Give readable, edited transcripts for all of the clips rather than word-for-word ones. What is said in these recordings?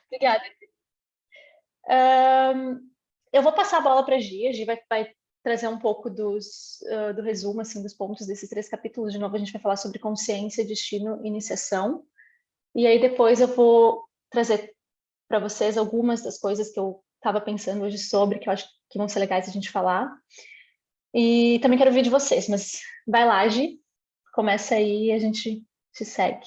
Obrigada. Eu vou passar a bola para a Gi. A Gi vai trazer um pouco do resumo, assim, dos pontos desses 3 capítulos. De novo, a gente vai falar sobre consciência, destino e iniciação. E aí depois eu vou trazer para vocês algumas das coisas que eu estava pensando hoje sobre, que eu acho que vão ser legais a gente falar. E também quero ouvir de vocês, mas vai lá, Gi. Começa aí e a gente se segue.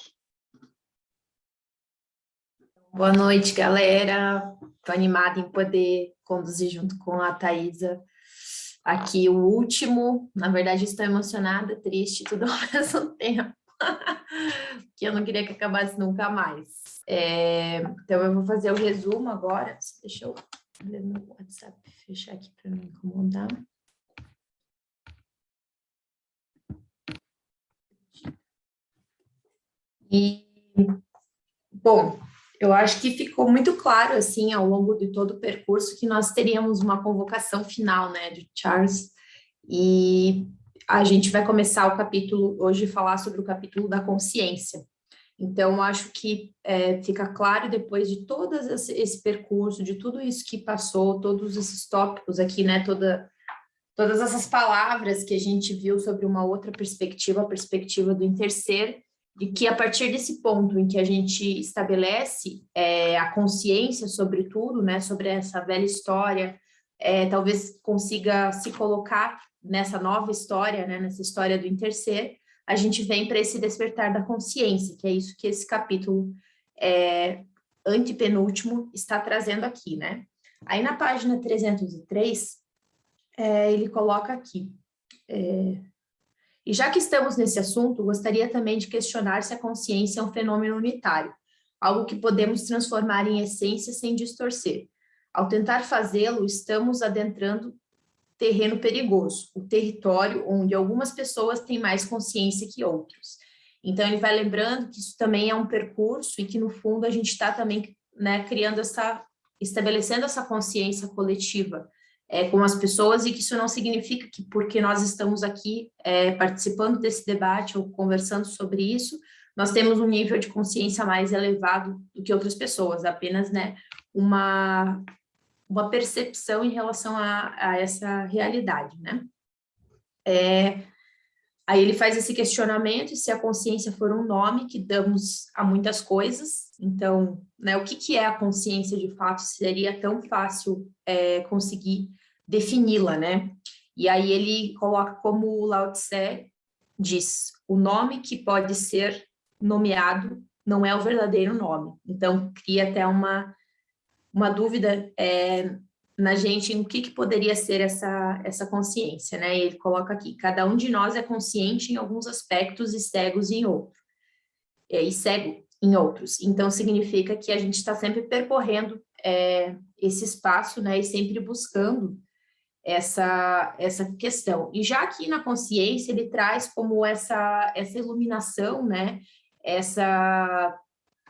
Boa noite, galera. Estou animada em poder conduzir junto com a Thaisa aqui o último. Na verdade, estou emocionada, triste, tudo ao mesmo tempo. Que eu não queria que acabasse nunca mais. Então, eu vou fazer o resumo agora. Deixa eu ver meu WhatsApp, fechar aqui para não incomodar. Bom, eu acho que ficou muito claro, assim, ao longo de todo o percurso, que nós teríamos uma convocação final, né, de Charles, e a gente vai começar o capítulo, hoje, falar sobre o capítulo da consciência. Então, acho que fica claro, depois de todo esse percurso, de tudo isso que passou, todos esses tópicos aqui, né, todas essas palavras que a gente viu sobre uma outra perspectiva, a perspectiva do interser, de que a partir desse ponto em que a gente estabelece a consciência sobre tudo, né, sobre essa velha história, talvez consiga se colocar nessa nova história, né, nessa história do interser, a gente vem para esse despertar da consciência, que é isso que esse capítulo antepenúltimo está trazendo aqui, né? Aí na página 303, ele coloca aqui, e já que estamos nesse assunto, gostaria também de questionar se a consciência é um fenômeno unitário, algo que podemos transformar em essência sem distorcer. Ao tentar fazê-lo, estamos adentrando terreno perigoso, o território onde algumas pessoas têm mais consciência que outros. Então, ele vai lembrando que isso também é um percurso e que, no fundo, a gente está também, né, estabelecendo essa consciência coletiva com as pessoas, e que isso não significa que porque nós estamos aqui participando desse debate ou conversando sobre isso, nós temos um nível de consciência mais elevado do que outras pessoas, apenas, né, uma percepção em relação a essa realidade, né? Aí ele faz esse questionamento, e se a consciência for um nome que damos a muitas coisas, então, né, o que é a consciência de fato? Seria tão fácil conseguir defini-la, né? E aí ele coloca como o Lao Tse diz, o nome que pode ser nomeado não é o verdadeiro nome. Então, cria até uma dúvida na gente em o que poderia ser essa consciência, né? E ele coloca aqui, cada um de nós é consciente em alguns aspectos e cegos em outros. E cego em outros. Então, significa que a gente está sempre percorrendo esse espaço, né? E sempre buscando essa questão. E já aqui na consciência, ele traz como essa iluminação, né? Essa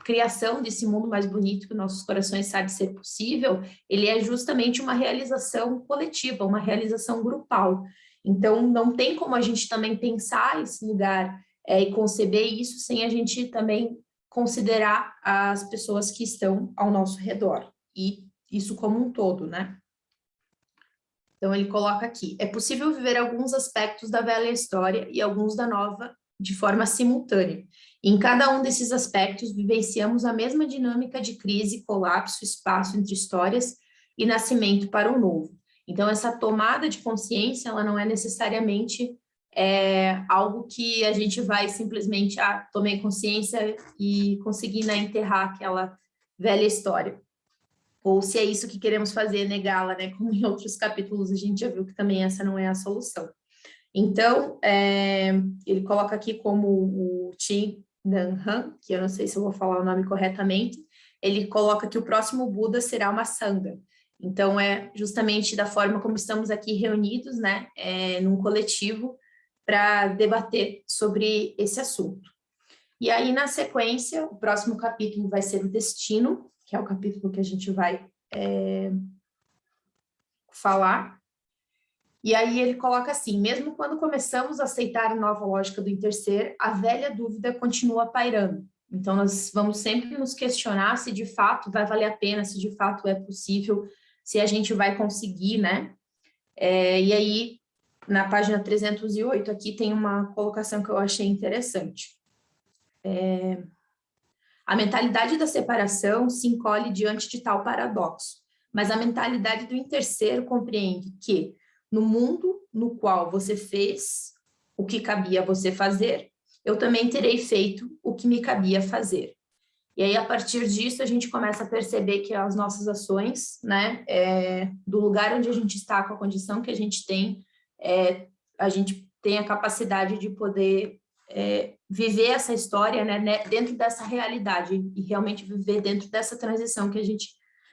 criação desse mundo mais bonito que nossos corações sabem ser possível, ele é justamente uma realização coletiva, uma realização grupal. Então, não tem como a gente também pensar esse lugar e conceber isso sem a gente também considerar as pessoas que estão ao nosso redor, e isso como um todo, né? Então, ele coloca aqui, é possível viver alguns aspectos da velha história e alguns da nova de forma simultânea. Em cada um desses aspectos, vivenciamos a mesma dinâmica de crise, colapso, espaço entre histórias e nascimento para o novo. Então, essa tomada de consciência, ela não é necessariamente algo que a gente vai simplesmente, tomei consciência e consegui, né, enterrar aquela velha história. Ou se é isso que queremos fazer, negá-la, né? Como em outros capítulos a gente já viu que também essa não é a solução. Então, ele coloca aqui como o Thich Nhat Hanh, que eu não sei se eu vou falar o nome corretamente, ele coloca que o próximo Buda será uma Sangha. Então, é justamente da forma como estamos aqui reunidos, né, num coletivo, para debater sobre esse assunto. E aí, na sequência, o próximo capítulo vai ser o Destino, que é o capítulo que a gente vai falar. E aí ele coloca assim, mesmo quando começamos a aceitar a nova lógica do interser, a velha dúvida continua pairando. Então, nós vamos sempre nos questionar se de fato vai valer a pena, se de fato é possível, se a gente vai conseguir, né? E aí, na página 308, aqui tem uma colocação que eu achei interessante. A mentalidade da separação se encolhe diante de tal paradoxo, mas a mentalidade do interseiro compreende que, no mundo no qual você fez o que cabia a você fazer, eu também terei feito o que me cabia fazer. E aí, a partir disso, a gente começa a perceber que as nossas ações, né, do lugar onde a gente está, com a condição que a gente tem a capacidade de poder viver essa história, né, dentro dessa realidade e realmente viver dentro dessa transição que a gente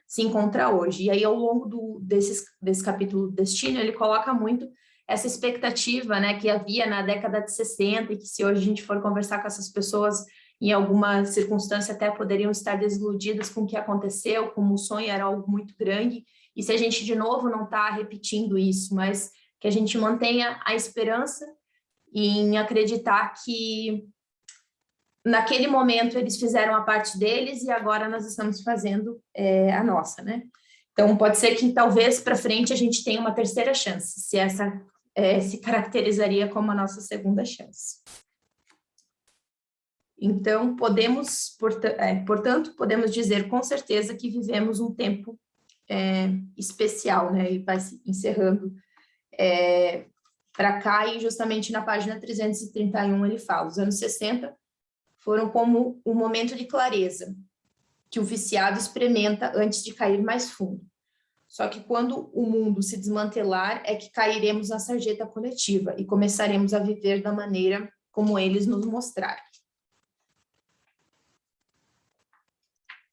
se encontra hoje. E aí, ao longo desse capítulo Destino, ele coloca muito essa expectativa, né, que havia na década de 60 e que se hoje a gente for conversar com essas pessoas, em alguma circunstância até poderiam estar desiludidas com o que aconteceu, como o sonho era algo muito grande, e se a gente de novo não está repetindo isso, mas que a gente mantenha a esperança em acreditar que naquele momento eles fizeram a parte deles e agora nós estamos fazendo a nossa, né? Então, pode ser que talvez para frente a gente tenha uma terceira chance, se essa se caracterizaria como a nossa segunda chance. Então, portanto, podemos dizer com certeza que vivemos um tempo especial, né? E vai se encerrando para cá, e justamente na página 331 ele fala: os anos 60 foram como um momento de clareza que o viciado experimenta antes de cair mais fundo. Só que quando o mundo se desmantelar é que cairemos na sarjeta coletiva e começaremos a viver da maneira como eles nos mostraram.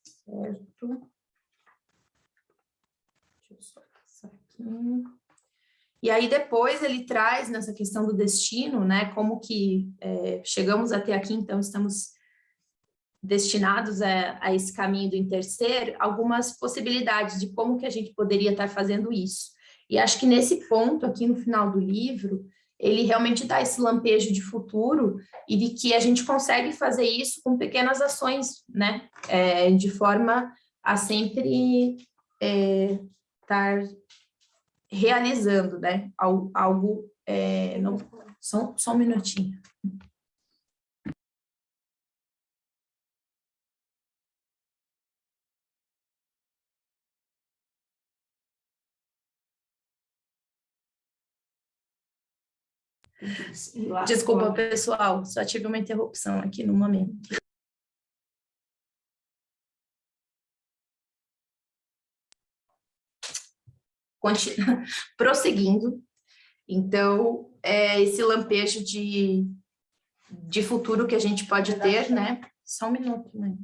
Certo. Deixa eu só passar aqui. E aí depois ele traz nessa questão do destino, né, como que chegamos até aqui, então estamos destinados a esse caminho do interser, algumas possibilidades de como que a gente poderia estar fazendo isso. E acho que nesse ponto aqui no final do livro, ele realmente dá esse lampejo de futuro e de que a gente consegue fazer isso com pequenas ações, né, de forma a sempre estar realizando, né, algo não, só um minutinho. Desculpa, pessoal, só tive uma interrupção aqui no momento. Prosseguindo, então, esse lampejo de futuro que a gente pode ter, né? Só um minuto, né?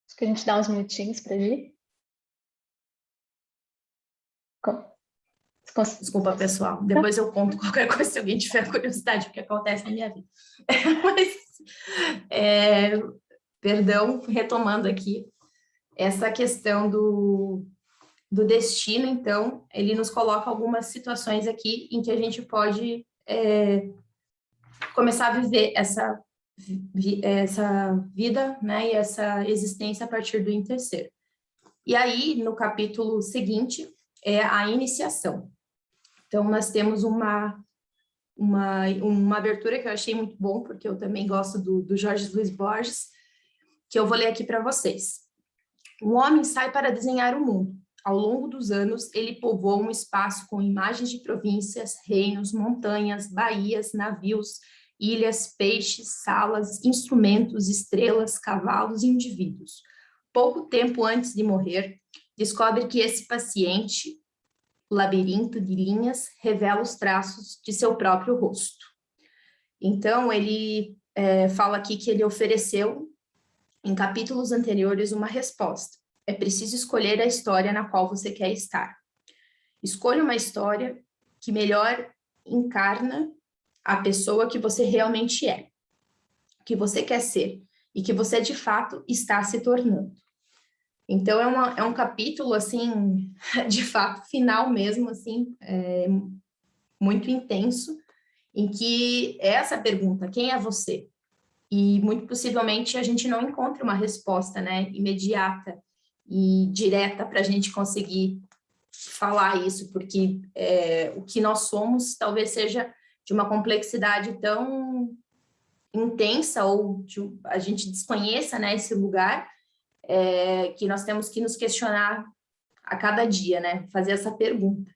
Acho que a gente dá uns minutinhos para Gi. Desculpa, pessoal. Depois eu conto qualquer coisa se alguém tiver curiosidade, porque acontece na minha vida. Mas, perdão, retomando aqui, essa questão do destino, então, ele nos coloca algumas situações aqui em que a gente pode começar a viver essa vida, né, e essa existência a partir do interser. E aí, no capítulo seguinte, é a iniciação. Então, nós temos uma abertura que eu achei muito bom, porque eu também gosto do Jorge Luis Borges, que eu vou ler aqui para vocês. O homem sai para desenhar o mundo. Ao longo dos anos, ele povoou um espaço com imagens de províncias, reinos, montanhas, baías, navios, ilhas, peixes, salas, instrumentos, estrelas, cavalos e indivíduos. Pouco tempo antes de morrer, descobre que esse paciente, o labirinto de linhas, revela os traços de seu próprio rosto. Então, ele fala aqui que ele ofereceu, em capítulos anteriores, uma resposta. É preciso escolher a história na qual você quer estar. Escolha uma história que melhor encarna a pessoa que você realmente é. que você quer ser e que você, de fato, está se tornando. Então, é um capítulo, assim, de fato, final mesmo, assim, muito intenso, em que é essa pergunta, quem é você? E, muito possivelmente, a gente não encontra uma resposta, né, imediata e direta para a gente conseguir falar isso, porque o que nós somos talvez seja de uma complexidade tão intensa, ou a gente desconheça, né, esse lugar, que nós temos que nos questionar a cada dia, né, fazer essa pergunta.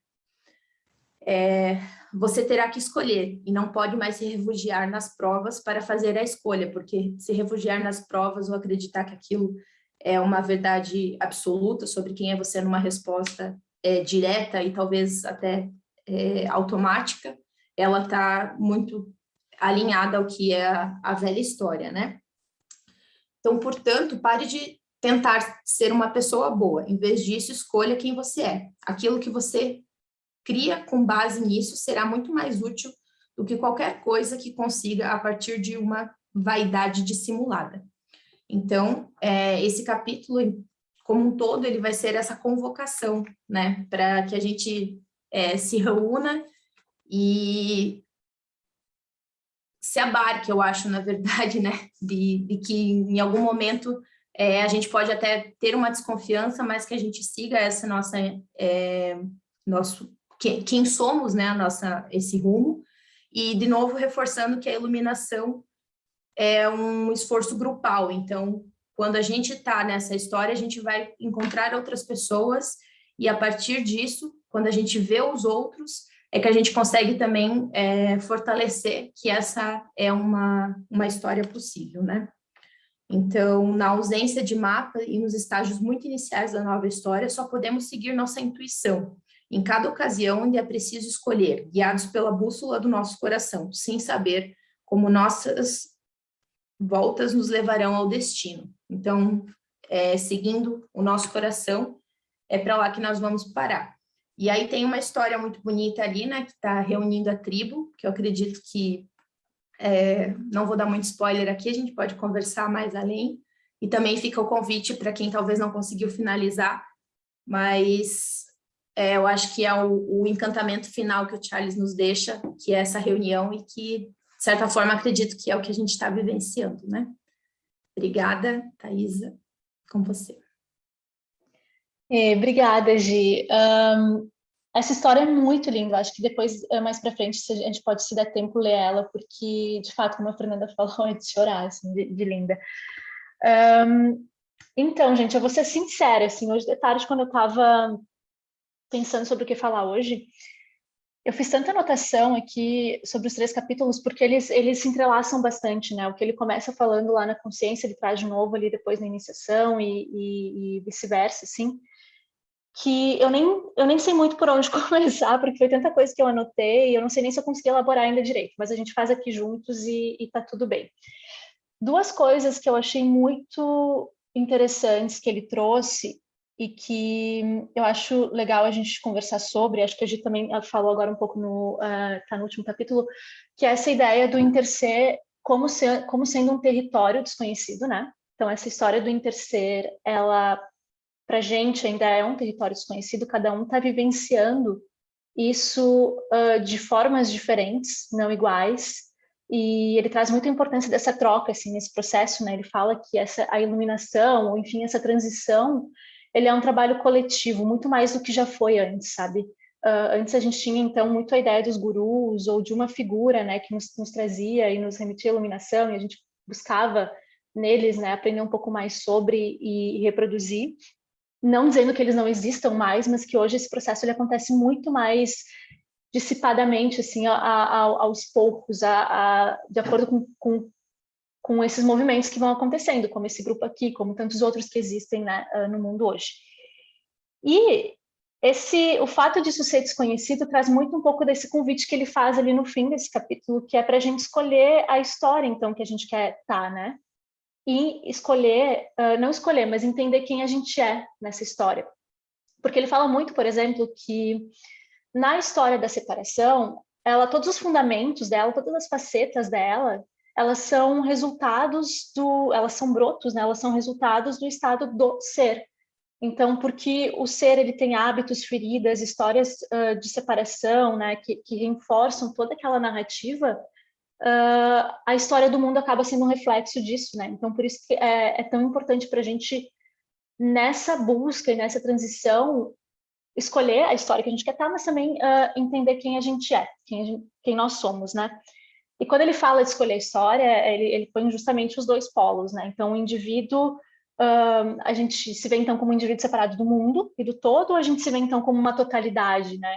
Você terá que escolher e não pode mais se refugiar nas provas para fazer a escolha, porque se refugiar nas provas ou acreditar que aquilo é uma verdade absoluta sobre quem é você numa resposta direta e talvez até automática, ela está muito alinhada ao que é a velha história, né? Então, portanto, pare de tentar ser uma pessoa boa. Em vez disso, escolha quem você é. Aquilo que você cria com base nisso será muito mais útil do que qualquer coisa que consiga a partir de uma vaidade dissimulada. Então, esse capítulo, como um todo, ele vai ser essa convocação, né, para que a gente se reúna e se abarque, eu acho, na verdade, né, de que em algum momento a gente pode até ter uma desconfiança, mas que a gente siga essa quem somos, né, esse rumo, e, de novo, reforçando que a iluminação é um esforço grupal. Então, quando a gente está nessa história, a gente vai encontrar outras pessoas, e, a partir disso, quando a gente vê os outros, é que a gente consegue também fortalecer que essa é uma história possível, né? Então, na ausência de mapa e nos estágios muito iniciais da nova história, só podemos seguir nossa intuição, em cada ocasião onde é preciso escolher, guiados pela bússola do nosso coração, sem saber como nossas voltas nos levarão ao destino. Então, seguindo o nosso coração, é para lá que nós vamos parar. E aí tem uma história muito bonita ali, né, que está reunindo a tribo, que eu acredito que, não vou dar muito spoiler aqui, a gente pode conversar mais além, e também fica o convite para quem talvez não conseguiu finalizar, mas eu acho que é o encantamento final que o Charles nos deixa, que é essa reunião, e que, de certa forma, acredito que é o que a gente está vivenciando, né? Obrigada, Thaisa, com você. Obrigada, Gi. Essa história é muito linda. Acho que depois, mais para frente, a gente pode, se der tempo, ler ela, porque, de fato, como a Fernanda falou, é de chorar, assim, de linda. Então, gente, eu vou ser sincera, assim, hoje de tarde, quando eu estava pensando sobre o que falar hoje, eu fiz tanta anotação aqui sobre os 3 capítulos, porque eles se entrelaçam bastante, né? O que ele começa falando lá na consciência, ele traz de novo ali depois na iniciação e vice-versa, assim, que eu nem sei muito por onde começar, porque foi tanta coisa que eu anotei, eu não sei nem se eu consegui elaborar ainda direito, mas a gente faz aqui juntos e tá tudo bem. 2 coisas que eu achei muito interessantes que ele trouxe e que eu acho legal a gente conversar sobre, acho que a gente também falou agora um pouco tá no último capítulo, que é essa ideia do interser como sendo um território desconhecido, né? Então, essa história do interser, ela, pra gente, ainda é um território desconhecido, cada um está vivenciando isso de formas diferentes, não iguais, e ele traz muita importância dessa troca, assim, nesse processo, né? Ele fala que a iluminação, ou enfim, essa transição, ele é um trabalho coletivo, muito mais do que já foi antes, sabe? Antes a gente tinha, então, muito a ideia dos gurus, ou de uma figura, né, que nos trazia e nos remetia à iluminação, e a gente buscava neles, né, aprender um pouco mais sobre e reproduzir. Não dizendo que eles não existam mais, mas que hoje esse processo ele acontece muito mais dissipadamente, assim, aos poucos, de acordo com esses movimentos que vão acontecendo, como esse grupo aqui, como tantos outros que existem, né, no mundo hoje. E o fato disso ser desconhecido traz muito um pouco desse convite que ele faz ali no fim desse capítulo, que é para a gente escolher a história, então, que a gente quer estar, né? E escolher, não escolher, mas entender quem a gente é nessa história. Porque ele fala muito, por exemplo, que na história da separação, todos os fundamentos dela, todas as facetas dela, elas são resultados elas são brotos, né? Elas são resultados do estado do ser. Então, porque o ser ele tem hábitos, feridas, histórias de separação, né, que reforçam toda aquela narrativa, a história do mundo acaba sendo um reflexo disso, né? Então, por isso que é tão importante para a gente, nessa busca e nessa transição, escolher a história que a gente quer estar, mas também entender quem a gente é, quem nós somos, né? E quando ele fala de escolher a história, ele põe justamente os dois polos, né? Então, o indivíduo, a gente se vê então como um indivíduo separado do mundo e do todo, ou a gente se vê então como uma totalidade, né?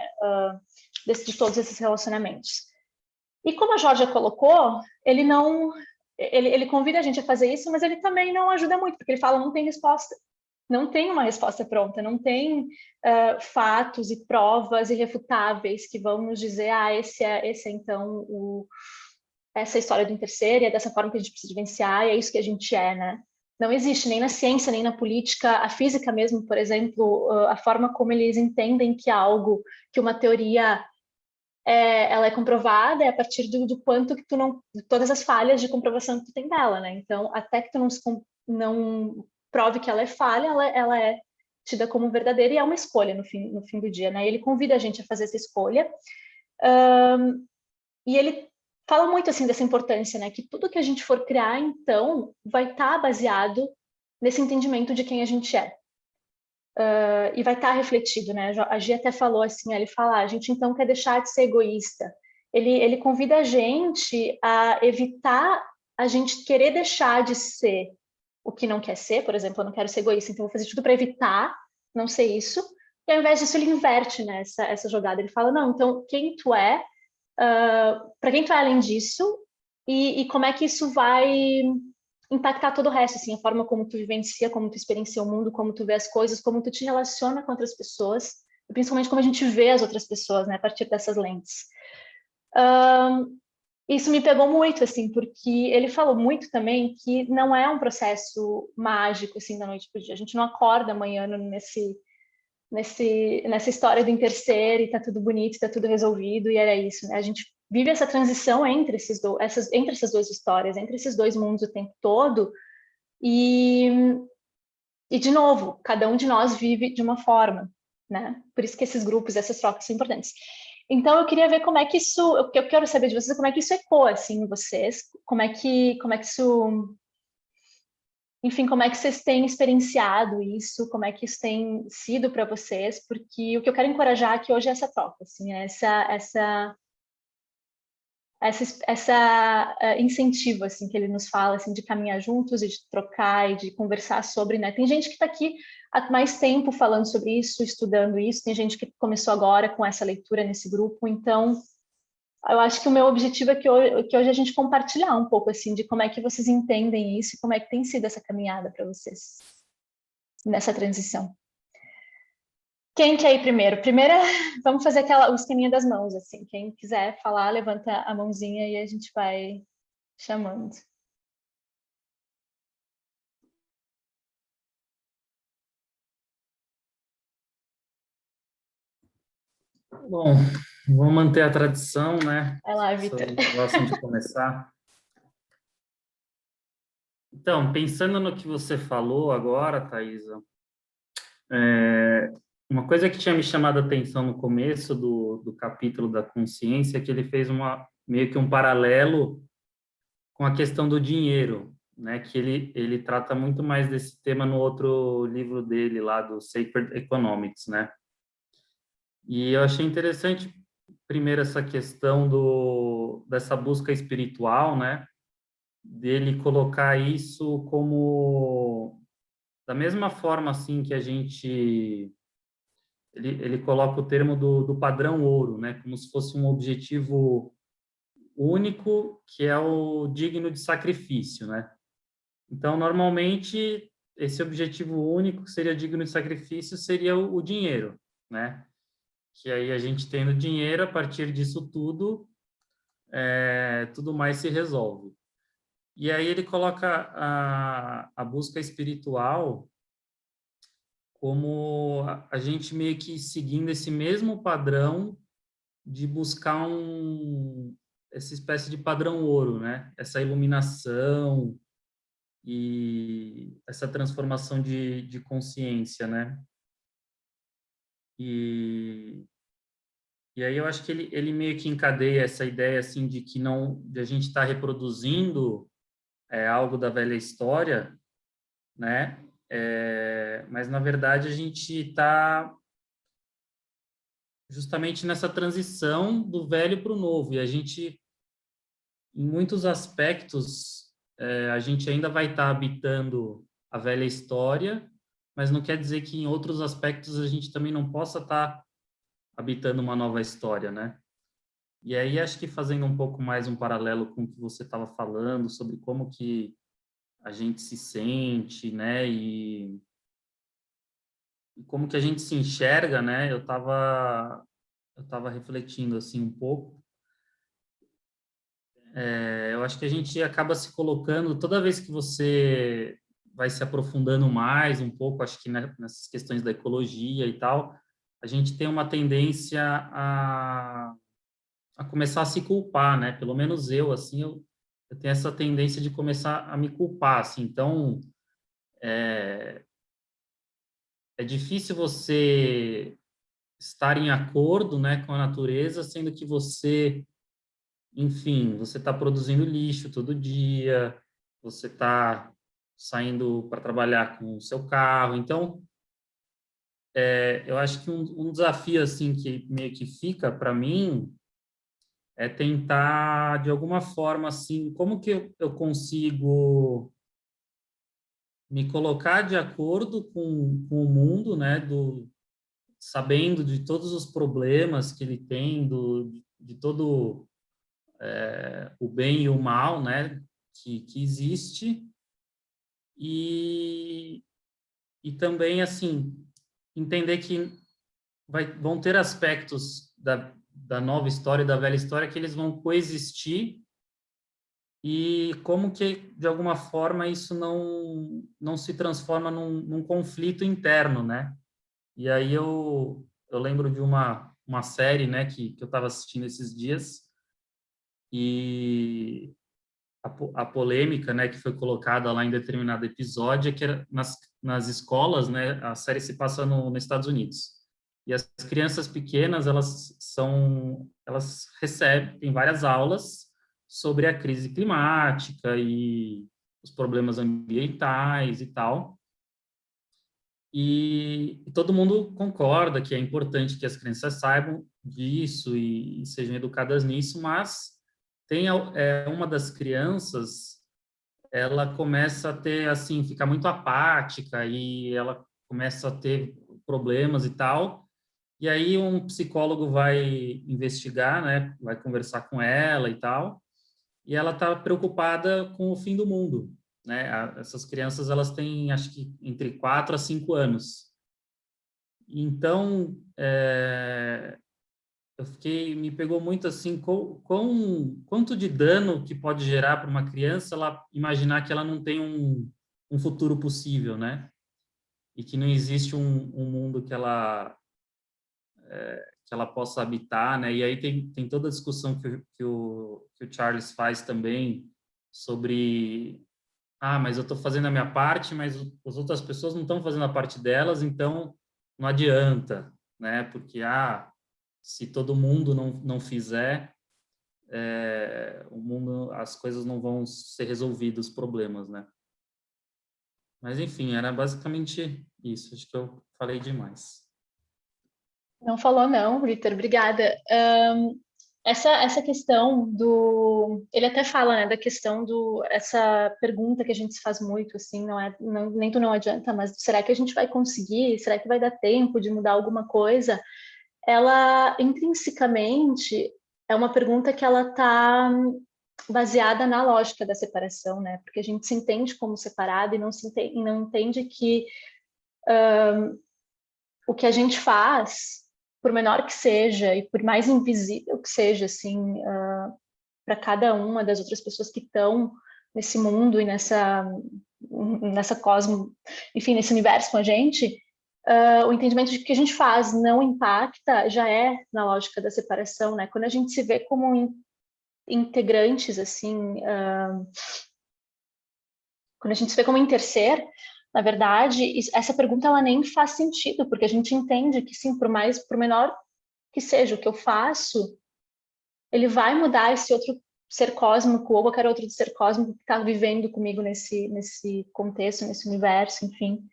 De todos esses relacionamentos. E como a Georgia colocou, ele não, ele convida a gente a fazer isso, mas ele também não ajuda muito, porque ele fala não tem resposta, não tem uma resposta pronta, não tem fatos e provas irrefutáveis que vão nos dizer, esse é então essa história do interser, e é dessa forma que a gente precisa vivenciar, e é isso que a gente é, né? Não existe nem na ciência, nem na política, a física mesmo, por exemplo, a forma como eles entendem que algo, que uma teoria ela é comprovada é a partir do quanto que tu não, de todas as falhas de comprovação que tu tem dela, né? Então, até que tu não prove que ela é falha, ela é tida como verdadeira e é uma escolha no fim do dia, né? Ele convida a gente a fazer essa escolha, e ele fala muito assim dessa importância, né? Que tudo que a gente for criar, então, vai estar baseado nesse entendimento de quem a gente é. E vai estar refletido, né? A Gia até falou assim, ele fala, a gente então quer deixar de ser egoísta. Ele convida a gente a evitar a gente querer deixar de ser o que não quer ser, por exemplo, eu não quero ser egoísta, então vou fazer tudo para evitar não ser isso. E ao invés disso, ele inverte, né, essa jogada. Ele fala, não, então quem tu é, para quem tu é além disso, e como é que isso vai impactar todo o resto, assim, a forma como tu vivencia, como tu experiencia o mundo, como tu vê as coisas, como tu te relaciona com outras pessoas, e principalmente como a gente vê as outras pessoas, né, a partir dessas lentes. Isso me pegou muito, assim, porque ele falou muito também que não é um processo mágico, assim, da noite para o dia. A gente não acorda amanhã nessa história do interser e tá tudo bonito, tá tudo resolvido, e era isso, né? A gente vive essa transição entre entre essas duas histórias, entre esses dois mundos o tempo todo, e, e de novo, cada um de nós vive de uma forma, né? Por isso que esses grupos, essas trocas são importantes. Então, eu queria ver como é que isso, o que eu quero saber de vocês é como é que isso ecoa, assim, em vocês, como é que isso, enfim, como é que vocês têm experienciado isso, como é que isso tem sido para vocês, porque o que eu quero encorajar aqui hoje é essa troca, assim, essa incentivo assim que ele nos fala assim de caminhar juntos e de trocar e de conversar sobre, né? Tem gente que está aqui há mais tempo falando sobre isso, estudando isso, tem gente que começou agora com essa leitura nesse grupo, então eu acho que o meu objetivo é que hoje a gente compartilhar um pouco assim de como é que vocês entendem isso e como é que tem sido essa caminhada para vocês nessa transição. Quem quer ir primeiro? Primeira, vamos fazer o esqueminha das mãos, assim. Quem quiser falar, levanta a mãozinha e a gente vai chamando. Bom, vamos manter a tradição, né? Vai lá, As Vitor. pessoas gostam de começar. Então, pensando no que você falou agora, Thaisa, uma coisa que tinha me chamado a atenção no começo do capítulo da consciência é que ele fez meio que um paralelo com a questão do dinheiro, né? Que ele trata muito mais desse tema no outro livro dele lá, do Sacred Economics, né? E eu achei interessante, primeiro, essa questão dessa busca espiritual, né? Dele colocar isso como da mesma forma assim que a gente ele coloca o termo do padrão ouro, né, como se fosse um objetivo único que é o digno de sacrifício, né? Então, normalmente esse objetivo único que seria digno de sacrifício seria o dinheiro, né? Que aí a gente tendo dinheiro, a partir disso tudo, tudo mais se resolve. E aí ele coloca a busca espiritual como a gente meio que seguindo esse mesmo padrão de buscar essa espécie de padrão ouro, né? Essa iluminação e essa transformação de consciência, né? E, e aí eu acho que ele meio que encadeia essa ideia assim de que não, de a gente estar reproduzindo algo da velha história, né? Mas na verdade a gente está justamente nessa transição do velho para o novo, e a gente, em muitos aspectos, a gente ainda vai estar habitando a velha história, mas não quer dizer que em outros aspectos a gente também não possa estar habitando uma nova história, né? E aí acho que fazendo um pouco mais um paralelo com o que você estava falando sobre como que a gente se sente, né? E como que a gente se enxerga, né? Eu tava refletindo assim um pouco. Eu acho que a gente acaba se colocando toda vez que você vai se aprofundando mais um pouco, acho que nessas questões da ecologia e tal, a gente tem uma tendência a começar a se culpar, né? Pelo menos eu, assim, eu tenho essa tendência de começar a me culpar, assim. Então, é difícil você estar em acordo, né, com a natureza, sendo que você, enfim, você está produzindo lixo todo dia, você está saindo para trabalhar com o seu carro. Então, eu acho que um desafio assim que meio que fica para mim é tentar, de alguma forma, assim, como que eu consigo me colocar de acordo com o mundo, né, sabendo de todos os problemas que ele tem, de todo o bem e o mal, né, que existe, e, e também, assim, entender que vão ter aspectos da nova história e da velha história que eles vão coexistir e como que, de alguma forma, isso não se transforma num conflito interno, né? E aí eu lembro de uma série, né, que eu estava assistindo esses dias, e a polêmica, né, que foi colocada lá em determinado episódio é que nas escolas, né, a série se passa nos Estados Unidos. E as crianças pequenas, elas recebem, tem várias aulas sobre a crise climática e os problemas ambientais e tal. E todo mundo concorda que é importante que as crianças saibam disso e sejam educadas nisso, mas tem uma das crianças, ela começa a ter, assim, ficar muito apática e ela começa a ter problemas e tal. E aí um psicólogo vai investigar, né, vai conversar com ela e tal, e ela está preocupada com o fim do mundo, né? Essas crianças, elas têm, acho que, entre 4 a 5 anos. Então, me pegou muito assim, quanto de dano que pode gerar para uma criança ela imaginar que ela não tem um futuro possível, né? E que não existe um mundo que ela possa habitar, né? E aí tem toda a discussão que o Charles faz também sobre, mas eu estou fazendo a minha parte, mas as outras pessoas não estão fazendo a parte delas, então não adianta, né? Porque, se todo mundo não fizer, o mundo, as coisas não vão ser resolvidas, os problemas, né? Mas, enfim, era basicamente isso. Acho que eu falei demais. Não falou não, Vitor, obrigada. Essa questão do... Ele até fala, né, da questão essa pergunta que a gente se faz muito, assim, nem tu não adianta, mas será que a gente vai conseguir? Será que vai dar tempo de mudar alguma coisa? Ela, intrinsecamente, é uma pergunta que ela está baseada na lógica da separação, né? Porque a gente se entende como separado e não entende que o que a gente faz, por menor que seja e por mais invisível que seja, assim, para cada uma das outras pessoas que estão nesse mundo e nessa cosmo, enfim, nesse universo com a gente, o entendimento de que a gente faz não impacta já é na lógica da separação, né? Quando a gente se vê como integrantes, assim, quando a gente se vê como interser, na verdade, essa pergunta ela nem faz sentido, porque a gente entende que sim, por menor que seja o que eu faço, ele vai mudar esse outro ser cósmico ou qualquer outro ser cósmico que está vivendo comigo nesse contexto, nesse universo, enfim.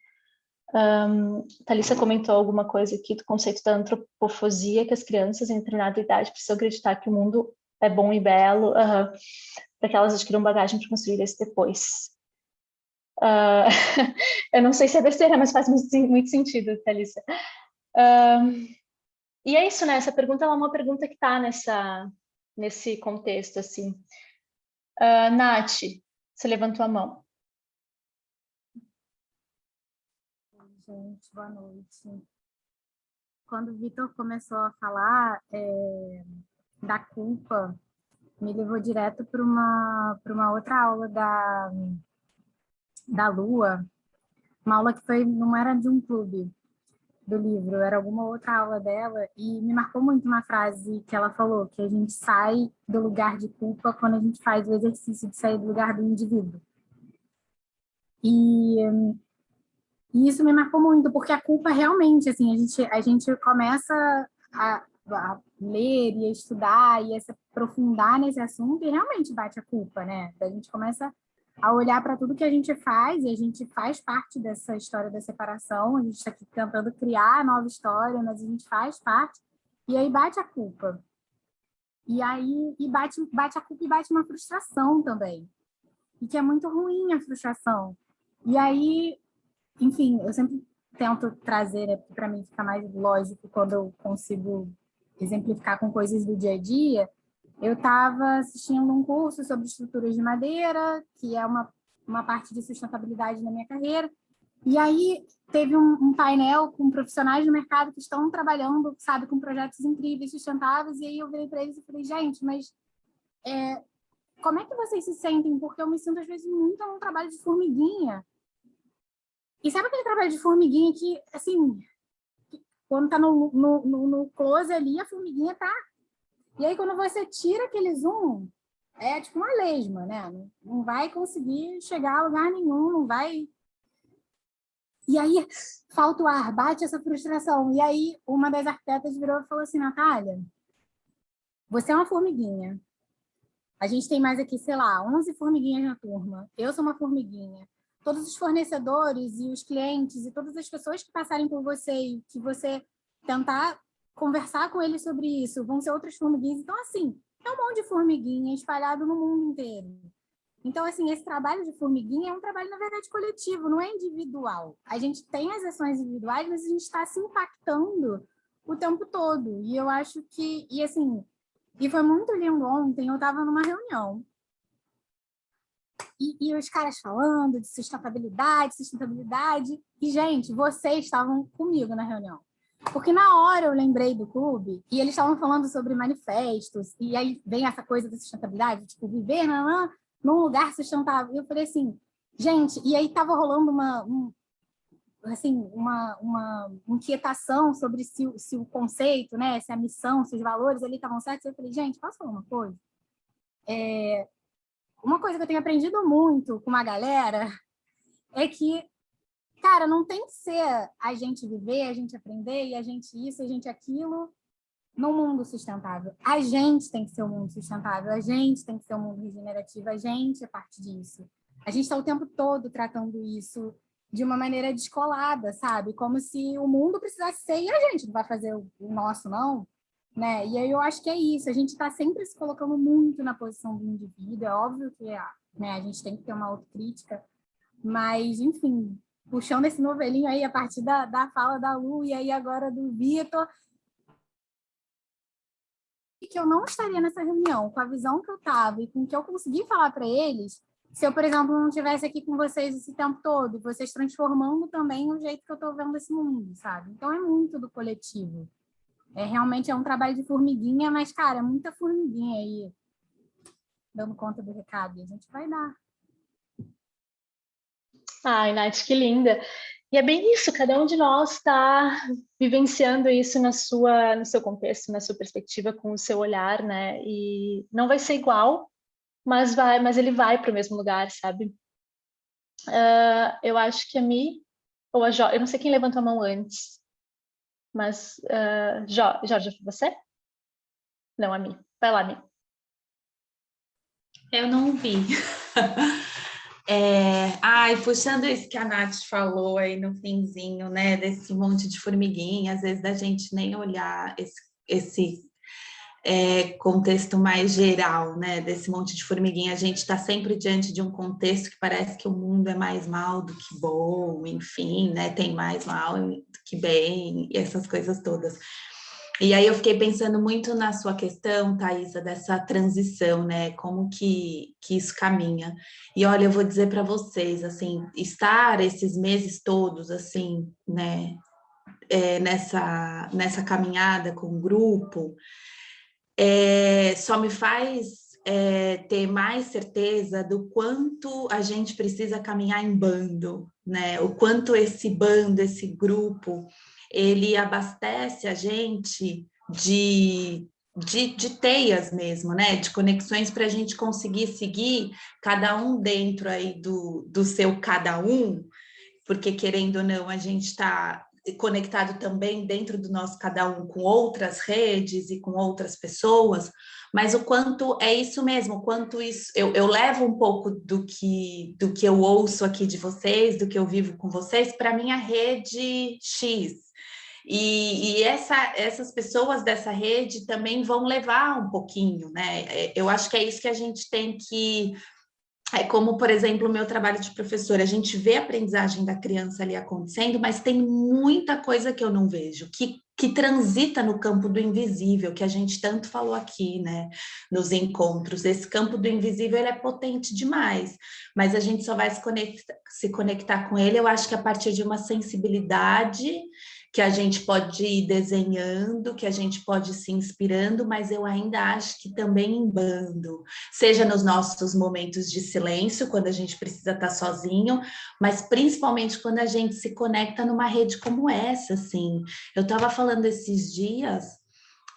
Thalissa comentou alguma coisa aqui do conceito da antropofagia, que as crianças em determinada idade precisam acreditar que o mundo é bom e belo, para que elas adquiram bagagem para construir esse depois. Eu não sei se é besteira, mas faz muito sentido, Thalissa. E é isso, né? Essa pergunta é uma pergunta que está nesse contexto, assim. Nath, você levantou a mão. Gente, boa noite. Quando o Vitor começou a falar da culpa, me levou direto para uma outra aula da Lua, uma aula que não era de um clube do livro, era alguma outra aula dela, e me marcou muito uma frase que ela falou, que a gente sai do lugar de culpa quando a gente faz o exercício de sair do lugar do indivíduo. E isso me marcou muito, porque a culpa realmente, assim, a gente começa a ler e a estudar e a se aprofundar nesse assunto e realmente bate a culpa, né? A gente começa a olhar para tudo que a gente faz, e a gente faz parte dessa história da separação, a gente está aqui tentando criar a nova história, mas a gente faz parte, e aí bate a culpa. E aí bate a culpa e bate uma frustração também. E que é muito ruim a frustração. E aí, enfim, eu sempre tento trazer, né, para mim fica mais lógico quando eu consigo exemplificar com coisas do dia a dia. Eu estava assistindo um curso sobre estruturas de madeira, que é uma parte de sustentabilidade na minha carreira, e aí teve um painel com profissionais do mercado que estão trabalhando, sabe, com projetos incríveis, sustentáveis, e aí eu virei para eles e falei, gente, mas como é que vocês se sentem? Porque eu me sinto, às vezes, muito num trabalho de formiguinha. E sabe aquele trabalho de formiguinha que, assim, quando tá no close ali, a formiguinha tá... E aí, quando você tira aquele zoom, é tipo uma lesma, né? Não vai conseguir chegar a lugar nenhum, não vai... E aí, falta o ar, bate essa frustração. E aí, uma das arquitetas virou e falou assim, Natália, você é uma formiguinha. A gente tem mais aqui, sei lá, 11 formiguinhas na turma. Eu sou uma formiguinha. Todos os fornecedores e os clientes e todas as pessoas que passarem por você e que você tentar conversar com eles sobre isso vão ser outras formiguinhas. Então, assim, é um monte de formiguinha espalhado no mundo inteiro. Então, assim, esse trabalho de formiguinha é um trabalho, na verdade, coletivo, não é individual. A gente tem as ações individuais, mas a gente está se impactando o tempo todo. E eu acho que... E, assim, e foi muito lindo ontem, eu estava numa reunião, e os caras falando de sustentabilidade, e, gente, vocês estavam comigo na reunião. Porque na hora eu lembrei do clube, e eles estavam falando sobre manifestos, e aí vem essa coisa da sustentabilidade, tipo, viver num lugar sustentável. E eu falei assim, gente, e aí estava rolando uma inquietação sobre se o conceito, né, se a missão, se os valores ali estavam certos. Eu falei, gente, posso falar uma coisa? Uma coisa que eu tenho aprendido muito com uma galera é que, cara, não tem que ser a gente viver, a gente aprender, e a gente isso, a gente aquilo, no mundo sustentável. A gente tem que ser o mundo sustentável, a gente tem que ser o mundo regenerativo, a gente é parte disso. A gente está o tempo todo tratando isso de uma maneira descolada, sabe? Como se o mundo precisasse ser e a gente não vai fazer o nosso, não. Né? E aí eu acho que é isso, a gente está sempre se colocando muito na posição do indivíduo, é óbvio que né, a gente tem que ter uma autocrítica, mas, enfim, puxando esse novelinho aí a partir da fala da Lu e aí agora do Vitor, que eu não estaria nessa reunião com a visão que eu estava e com o que eu consegui falar para eles, se eu, por exemplo, não estivesse aqui com vocês esse tempo todo, e vocês transformando também o jeito que eu estou vendo esse mundo, sabe? Então é muito do coletivo. Realmente é um trabalho de formiguinha, mas, cara, é muita formiguinha aí dando conta do recado. E a gente vai dar. Ai, Nath, que linda. E é bem isso, cada um de nós está vivenciando isso no seu contexto, na sua perspectiva, com o seu olhar, né? E não vai ser igual, mas ele vai para o mesmo lugar, sabe? Eu acho que a Mi ou a Jo, eu não sei quem levantou a mão antes, mas Jorge, foi você? Não, a Mi. Vai lá, Mi. Eu não vi. Puxando isso que a Nath falou aí no finzinho, né, desse monte de formiguinha, às vezes da gente nem olhar esse contexto mais geral, né, desse monte de formiguinha, a gente está sempre diante de um contexto que parece que o mundo é mais mal do que bom, enfim, né, tem mais mal do que bem, e essas coisas todas. E aí eu fiquei pensando muito na sua questão, Thaisa, dessa transição, né? Como que isso caminha. E olha, eu vou dizer para vocês, assim, estar esses meses todos, assim, né? Nessa caminhada com o grupo, só me faz ter mais certeza do quanto a gente precisa caminhar em bando, né? O quanto esse bando, esse grupo, ele abastece a gente de teias mesmo, né? De conexões para a gente conseguir seguir cada um dentro aí do seu cada um, porque querendo ou não, a gente está conectado também dentro do nosso cada um com outras redes e com outras pessoas, mas o quanto é isso mesmo, o quanto isso eu levo um pouco do que eu ouço aqui de vocês, do que eu vivo com vocês, para minha rede X. E essas pessoas dessa rede também vão levar um pouquinho, né? Eu acho que é isso que a gente tem que. É como, por exemplo, o meu trabalho de professora, a gente vê a aprendizagem da criança ali acontecendo, mas tem muita coisa que eu não vejo, que transita no campo do invisível, que a gente tanto falou aqui, né, nos encontros. Esse campo do invisível, ele é potente demais, mas a gente só vai se conectar com ele, eu acho que a partir de uma sensibilidade que a gente pode ir desenhando, que a gente pode ir se inspirando, mas eu ainda acho que também em bando, seja nos nossos momentos de silêncio, quando a gente precisa estar sozinho, mas principalmente quando a gente se conecta numa rede como essa, assim. Eu estava falando esses dias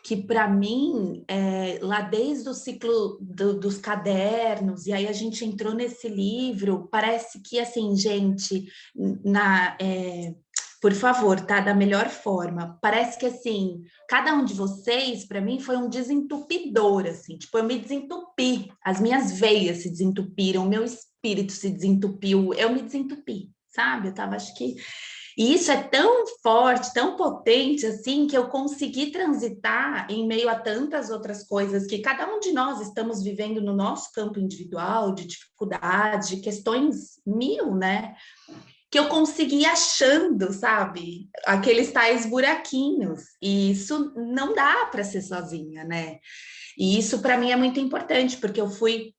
que para mim, lá desde o ciclo dos cadernos, e aí a gente entrou nesse livro, parece que, assim, gente, por favor, tá? Da melhor forma. Parece que, assim, cada um de vocês, para mim, foi um desentupidor, assim. Tipo, eu me desentupi. As minhas veias se desentupiram, o meu espírito se desentupiu. Eu me desentupi, sabe? Eu tava, acho que... E isso é tão forte, tão potente, assim, que eu consegui transitar em meio a tantas outras coisas que cada um de nós estamos vivendo no nosso campo individual, de dificuldades, de questões mil, né? Que eu consegui achando, sabe? Aqueles tais buraquinhos. E isso não dá para ser sozinha, né? E isso para mim é muito importante, porque eu fui,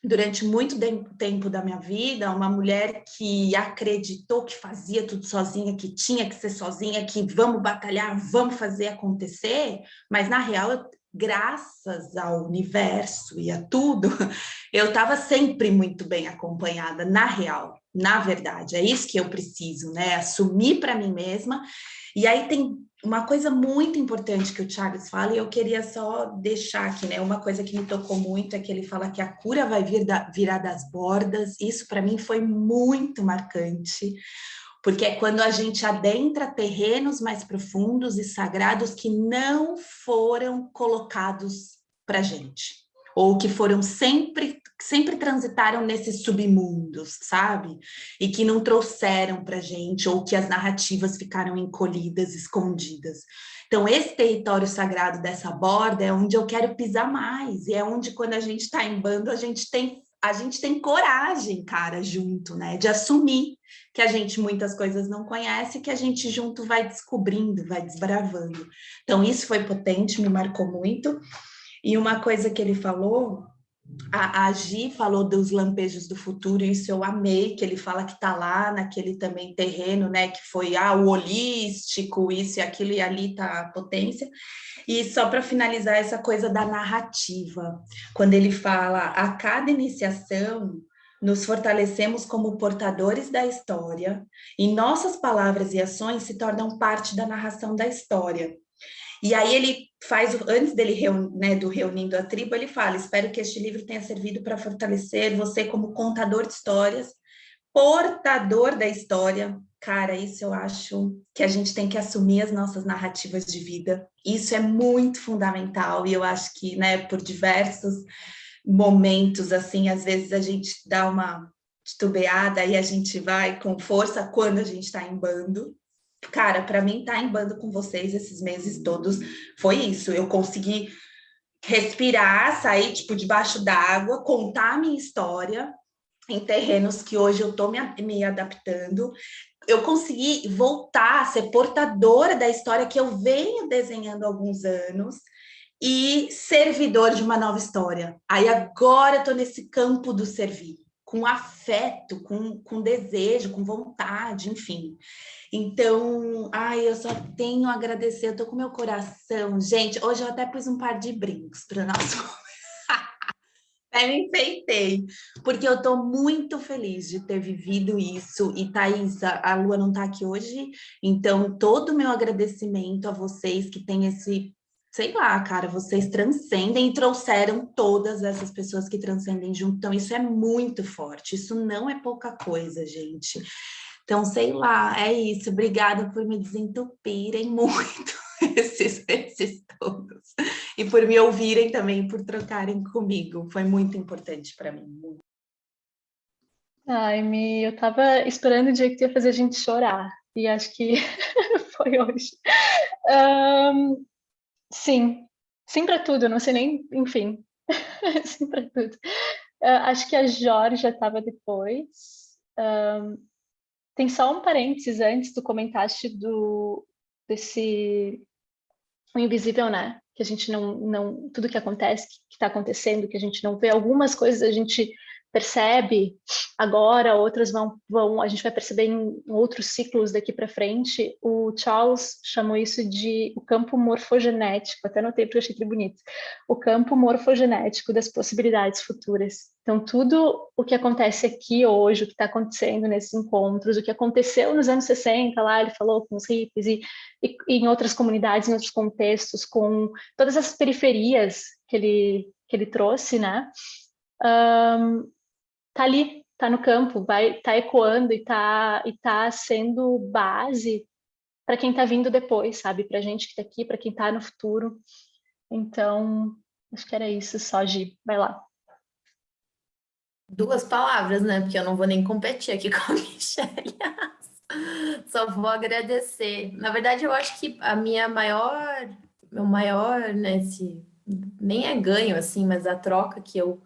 durante muito tempo da minha vida, uma mulher que acreditou que fazia tudo sozinha, que tinha que ser sozinha, que vamos batalhar, vamos fazer acontecer, mas na real, graças ao universo e a tudo, eu estava sempre muito bem acompanhada, na real, na verdade. É isso que eu preciso, né? Assumir para mim mesma. E aí tem uma coisa muito importante que o Charles fala, e eu queria só deixar aqui, né? Uma coisa que me tocou muito é que ele fala que a cura vai virar das bordas. Isso para mim foi muito marcante, porque é quando a gente adentra terrenos mais profundos e sagrados que não foram colocados para gente, ou que foram sempre transitaram nesses submundos, sabe? E que não trouxeram para gente, ou que as narrativas ficaram encolhidas, escondidas. Então, esse território sagrado dessa borda é onde eu quero pisar mais, e é onde, quando a gente está em bando, a gente tem coragem, cara, junto, né? De assumir que a gente muitas coisas não conhece, que a gente junto vai descobrindo, vai desbravando. Então, isso foi potente, me marcou muito. E uma coisa que ele falou, a Gi falou dos lampejos do futuro, e isso eu amei, que ele fala que está lá naquele também terreno, né, que foi o holístico, isso e aquilo, e ali está a potência. E só para finalizar essa coisa da narrativa, quando ele fala a cada iniciação, nos fortalecemos como portadores da história e nossas palavras e ações se tornam parte da narração da história. E aí ele faz, antes dele do Reunindo a Tribo, ele fala: espero que este livro tenha servido para fortalecer você como contador de histórias, portador da história. Cara, isso eu acho que a gente tem que assumir as nossas narrativas de vida. Isso é muito fundamental e eu acho que, por diversos momentos, assim, às vezes a gente dá uma titubeada e a gente vai com força quando a gente está em bando. Cara, para mim, estar em bando com vocês esses meses todos foi isso. Eu consegui respirar, sair, debaixo d'água, contar a minha história em terrenos que hoje eu estou me adaptando. Eu consegui voltar a ser portadora da história que eu venho desenhando há alguns anos e servidor de uma nova história. Aí agora eu estou nesse campo do servir, com afeto, com desejo, com vontade, enfim. Então, eu só tenho a agradecer, eu tô com meu coração. Gente, hoje eu até pus um par de brincos para o nosso... Até me enfeitei, porque eu tô muito feliz de ter vivido isso. E, Thaís, a Lua não tá aqui hoje, então todo o meu agradecimento a vocês que têm esse... Sei lá, cara, vocês transcendem e trouxeram todas essas pessoas que transcendem junto. Então, isso é muito forte, isso não é pouca coisa, gente. Então, sei lá, é isso. Obrigada por me desentupirem muito esses meses todos. E por me ouvirem também, por trocarem comigo. Foi muito importante para mim. Ai, Mi, eu tava esperando o dia que tu ia fazer a gente chorar. E acho que foi hoje. Sim. Sim para tudo, não sei nem... Enfim. Sim para tudo. Acho que a Jorge já estava depois. Tem só um parênteses antes, tu comentaste desse o invisível, né? Que a gente não tudo que acontece, que está acontecendo, que a gente não vê, algumas coisas a gente percebe agora, outras a gente vai perceber em outros ciclos daqui para frente. O Charles chamou isso de o campo morfogenético, até notei porque eu achei que bonito. O campo morfogenético das possibilidades futuras. Então, tudo o que acontece aqui hoje, o que está acontecendo nesses encontros, o que aconteceu nos anos 60, lá ele falou com os hippies, e em outras comunidades, em outros contextos, com todas as periferias que ele trouxe, né? Tá ali, tá no campo, tá ecoando e tá sendo base para quem tá vindo depois, sabe? Pra gente que tá aqui, para quem tá no futuro. Então, acho que era isso só, Gi. Vai lá. 2 palavras, né? Porque eu não vou nem competir aqui com a Michelle. Só vou agradecer. Na verdade, eu acho que meu maior, né, nem é ganho, assim, mas a troca que eu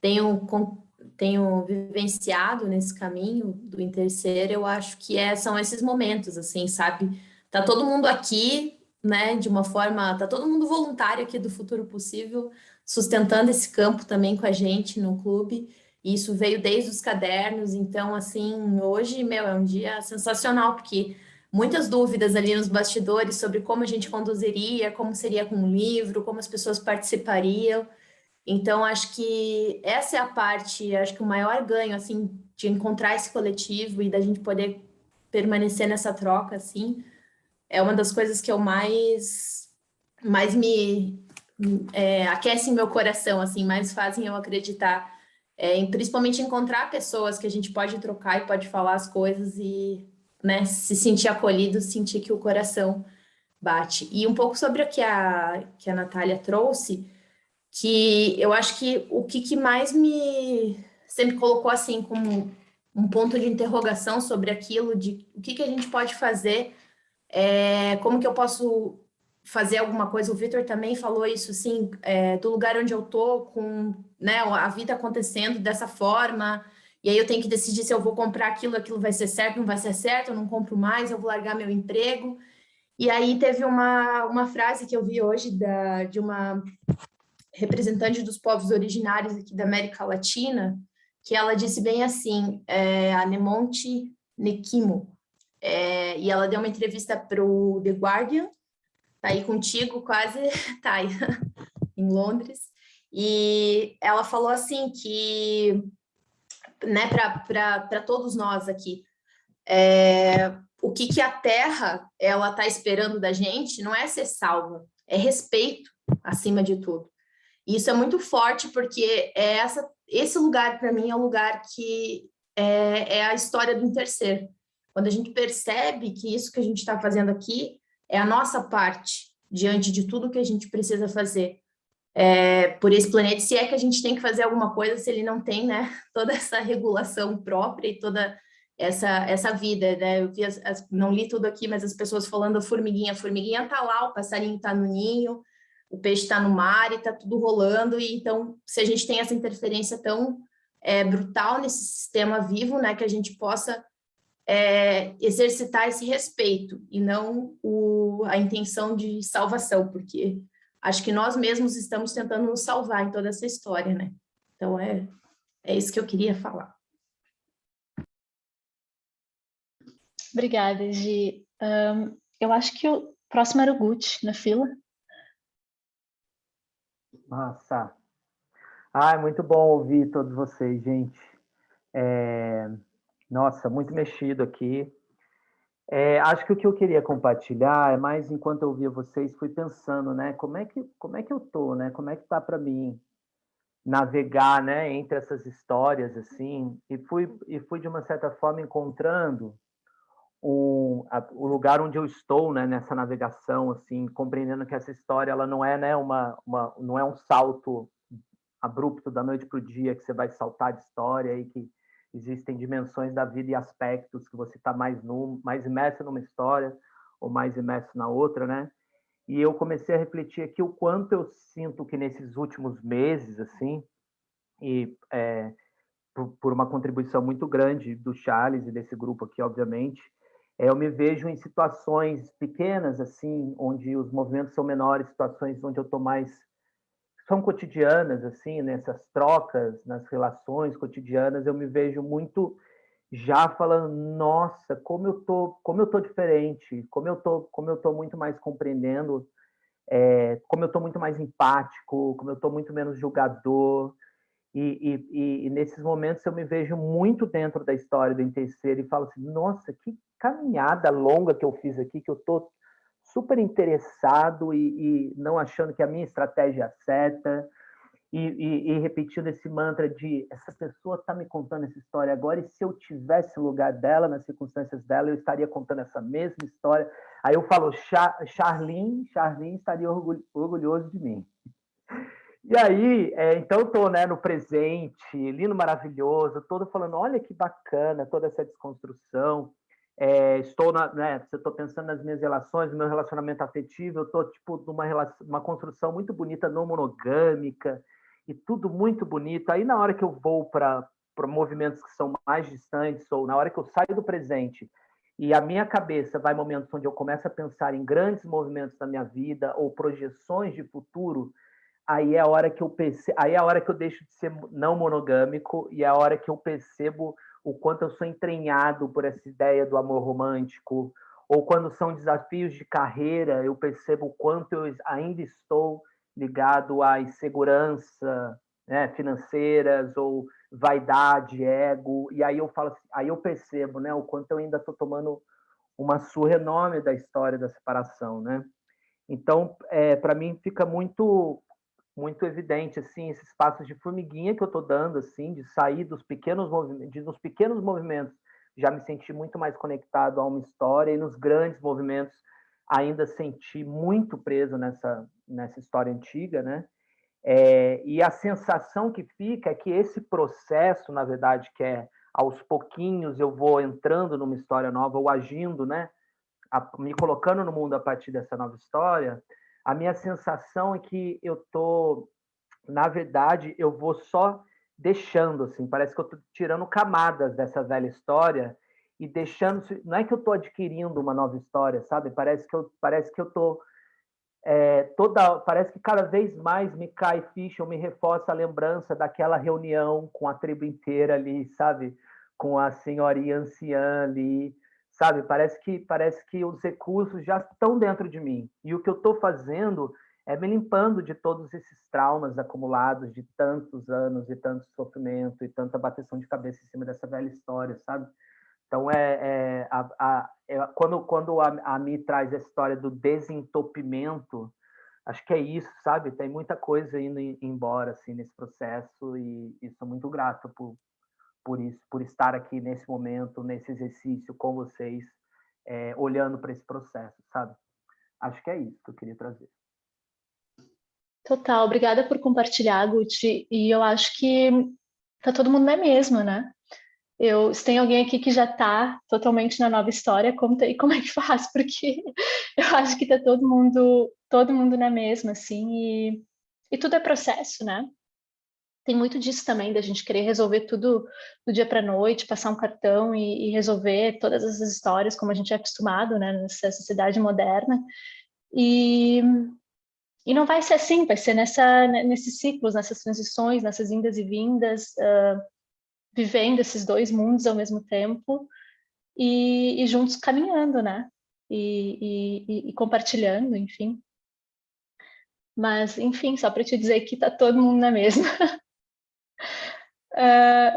tenho vivenciado nesse caminho do Interser, eu acho que são esses momentos, assim, sabe? Tá todo mundo aqui, né, de uma forma, tá todo mundo voluntário aqui do Futuro Possível, sustentando esse campo também com a gente no clube, e isso veio desde os cadernos, então, assim, hoje, é um dia sensacional, porque muitas dúvidas ali nos bastidores sobre como a gente conduziria, como seria com um livro, como as pessoas participariam. Então, acho que essa é a parte, acho que o maior ganho, assim, de encontrar esse coletivo e da gente poder permanecer nessa troca, assim, é uma das coisas que eu mais me aquecem meu coração, assim, mais fazem eu acreditar, principalmente encontrar pessoas que a gente pode trocar e pode falar as coisas e, né, se sentir acolhido, sentir que o coração bate. E um pouco sobre o que a Natália trouxe, que eu acho que o que mais me sempre colocou assim como um ponto de interrogação sobre aquilo, de o que a gente pode fazer, como que eu posso fazer alguma coisa. O Vitor também falou isso, assim, do lugar onde eu tô, com, né, a vida acontecendo dessa forma, e aí eu tenho que decidir se eu vou comprar aquilo vai ser certo, não vai ser certo, eu não compro mais, eu vou largar meu emprego. E aí teve uma frase que eu vi hoje de uma representante dos povos originários aqui da América Latina, que ela disse bem assim, a Nemonte Nekimo, e ela deu uma entrevista para o The Guardian, tá aí contigo quase, tá aí, em Londres, e ela falou assim que né, para todos nós aqui. O que a Terra ela está esperando da gente não é ser salva, é respeito acima de tudo. E isso é muito forte porque esse lugar para mim é um lugar que é a história do interser. Quando a gente percebe que isso que a gente está fazendo aqui é a nossa parte diante de tudo que a gente precisa fazer por esse planeta, se é que a gente tem que fazer alguma coisa, se ele não tem, né, toda essa regulação própria e toda essa vida, né? Eu vi não li tudo aqui, mas as pessoas falando a formiguinha tá lá, o passarinho tá no ninho, o peixe está no mar e tá tudo rolando, e então, se a gente tem essa interferência tão brutal nesse sistema vivo, né, que a gente possa exercitar esse respeito e não a intenção de salvação, porque acho que nós mesmos estamos tentando nos salvar em toda essa história, né? Então, é isso que eu queria falar. Obrigada, Gi. Eu acho que o próximo era o Gucci, na fila. Nossa. Ai, muito bom ouvir todos vocês, gente. Nossa, muito mexido aqui. Acho que o que eu queria compartilhar é mais, enquanto eu ouvia vocês, fui pensando, né? Como é que eu tô, né? Como é que tá para mim navegar, né, entre essas histórias, assim, e fui de uma certa forma encontrando o lugar onde eu estou, né, nessa navegação, assim, compreendendo que essa história ela não é, né, não é um salto abrupto da noite para o dia que você vai saltar de história e que existem dimensões da vida e aspectos que você está mais imerso numa história ou mais imerso na outra, né? E eu comecei a refletir aqui o quanto eu sinto que nesses últimos meses, assim, e por uma contribuição muito grande do Charles e desse grupo aqui, obviamente, eu me vejo em situações pequenas, assim, onde os movimentos são menores, situações onde eu estou mais são cotidianas, assim, nessas trocas, nas relações cotidianas, eu me vejo muito já falando, nossa, como eu tô diferente, como eu tô muito mais compreendendo, como eu tô muito mais empático, como eu tô muito menos julgador, e nesses momentos eu me vejo muito dentro da história do Entecer e falo assim, nossa, que caminhada longa que eu fiz aqui, que eu tô super interessado e não achando que a minha estratégia é certa, e repetindo esse mantra de essa pessoa está me contando essa história agora, e se eu tivesse no lugar dela, nas circunstâncias dela, eu estaria contando essa mesma história. Aí eu falo, Charlene estaria orgulhoso de mim. E aí, então eu estou, né, no presente, lindo, maravilhoso, todo falando, olha que bacana toda essa desconstrução. Estou se eu estou pensando nas minhas relações, no meu relacionamento afetivo, eu estou tipo numa construção muito bonita, não monogâmica, e tudo muito bonito. Aí na hora que eu vou para movimentos que são mais distantes, ou na hora que eu saio do presente, e a minha cabeça vai momentos onde eu começo a pensar em grandes movimentos da minha vida, ou projeções de futuro, aí é a hora que eu deixo de ser não monogâmico, e é a hora que eu percebo o quanto eu sou entranhado por essa ideia do amor romântico, ou quando são desafios de carreira, eu percebo o quanto eu ainda estou ligado à insegurança, né, financeiras, ou vaidade, ego, e aí eu falo assim, aí eu percebo, né, o quanto eu ainda estou tomando uma surra enorme da história da separação, né? Então, para mim fica muito evidente assim esses passos de formiguinha que eu estou dando, assim, de sair dos pequenos movimentos, já me senti muito mais conectado a uma história, e nos grandes movimentos ainda senti muito preso nessa história antiga, né? E a sensação que fica é que esse processo, na verdade, que é aos pouquinhos eu vou entrando numa história nova, ou agindo, né? Me colocando no mundo a partir dessa nova história, a minha sensação é que na verdade, eu vou só deixando, assim, parece que eu estou tirando camadas dessa velha história e deixando, não é que eu estou adquirindo uma nova história, sabe? Parece que eu estou parece que cada vez mais me cai ficha, ou me reforça a lembrança daquela reunião com a tribo inteira ali, sabe? Com a senhorinha anciã ali, sabe? Parece que os recursos já estão dentro de mim. E o que eu estou fazendo me limpando de todos esses traumas acumulados de tantos anos e tanto sofrimento e tanta bateção de cabeça em cima dessa velha história, sabe? Então, quando a Mi traz a história do desentupimento, acho que é isso, sabe? Tem muita coisa indo embora assim, nesse processo e sou muito grato por isso, por estar aqui nesse momento, nesse exercício com vocês, olhando para esse processo, sabe? Acho que é isso que eu queria trazer. Total, obrigada por compartilhar, Guti. E eu acho que tá todo mundo na mesma, né? Se tem alguém aqui que já está totalmente na nova história, conta aí como é que faz, porque eu acho que está todo mundo na mesma, assim, e tudo é processo, né? Tem muito disso também, da gente querer resolver tudo do dia para a noite, passar um cartão e resolver todas essas histórias, como a gente é acostumado, né, nessa sociedade moderna. E não vai ser assim, vai ser nesses ciclos, nessas transições, nessas indas e vindas, vivendo esses dois mundos ao mesmo tempo e juntos caminhando, né? E compartilhando, enfim. Mas, enfim, só para te dizer que tá todo mundo na mesma.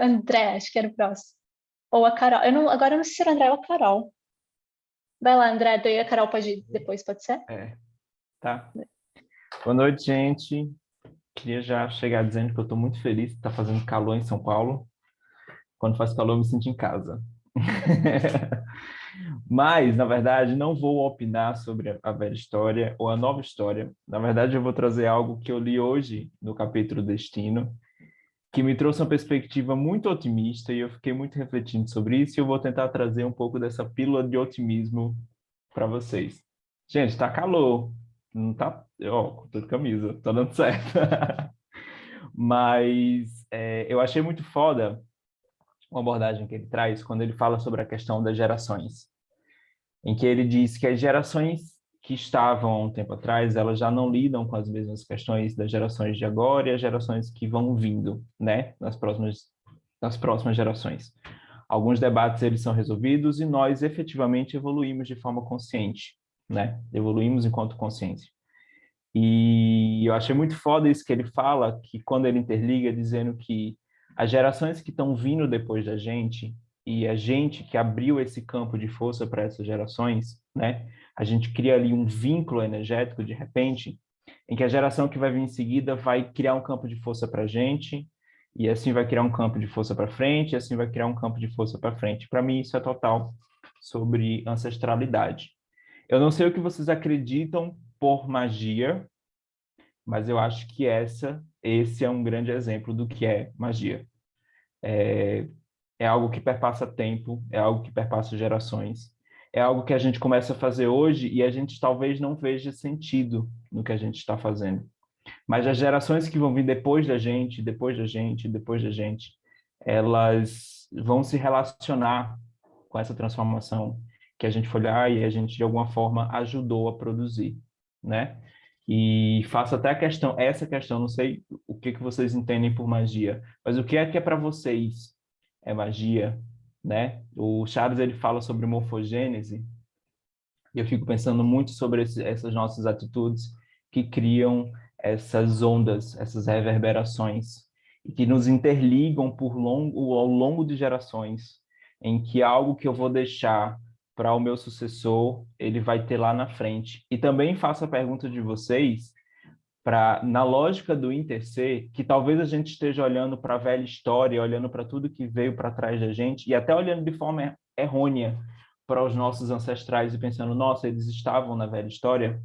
André, acho que era o próximo. Ou a Carol. Agora eu não sei se era o André ou a Carol. Vai lá, André, daí a Carol pode ir depois, pode ser? Tá. Boa noite, gente. Queria já chegar dizendo que eu estou muito feliz que está fazendo calor em São Paulo. Quando faz calor, eu me sinto em casa. Mas, na verdade, não vou opinar sobre a velha história ou a nova história. Na verdade, eu vou trazer algo que eu li hoje no capítulo Destino, que me trouxe uma perspectiva muito otimista e eu fiquei muito refletindo sobre isso e eu vou tentar trazer um pouco dessa pílula de otimismo para vocês. Gente, tá calor. Não tá... Ó, tô de camisa. Tá dando certo. Mas eu achei muito foda uma abordagem que ele traz quando ele fala sobre a questão das gerações, em que ele diz que as gerações que estavam há um tempo atrás, elas já não lidam com as mesmas questões das gerações de agora e as gerações que vão vindo, né, nas próximas gerações. Alguns debates eles são resolvidos e nós efetivamente evoluímos de forma consciente, né? Evoluímos enquanto consciência. E eu achei muito foda isso que ele fala, que quando ele interliga dizendo que as gerações que estão vindo depois da gente e a gente que abriu esse campo de força para essas gerações, né? A gente cria ali um vínculo energético de repente, em que a geração que vai vir em seguida vai criar um campo de força para a gente e assim vai criar um campo de força para frente, e assim vai criar um campo de força para frente. Para mim isso é total sobre ancestralidade. Eu não sei o que vocês acreditam por magia, mas eu acho que esse é um grande exemplo do que é magia. É algo que perpassa tempo, é algo que perpassa gerações, é algo que a gente começa a fazer hoje e a gente talvez não veja sentido no que a gente está fazendo. Mas as gerações que vão vir depois da gente, depois da gente, depois da gente, elas vão se relacionar com essa transformação que a gente foi lá e a gente, de alguma forma, ajudou a produzir, né? E faço até essa questão, não sei o que vocês entendem por magia, mas o que é para vocês é magia, né? O Charles, ele fala sobre morfogênese, e eu fico pensando muito sobre essas nossas atitudes que criam essas ondas, essas reverberações, e que nos interligam ao longo de gerações, em que algo que eu vou deixar para o meu sucessor, ele vai ter lá na frente. E também faço a pergunta de vocês, na lógica do interser, que talvez a gente esteja olhando para a velha história, olhando para tudo que veio para trás da gente, e até olhando de forma errônea para os nossos ancestrais e pensando, nossa, eles estavam na velha história,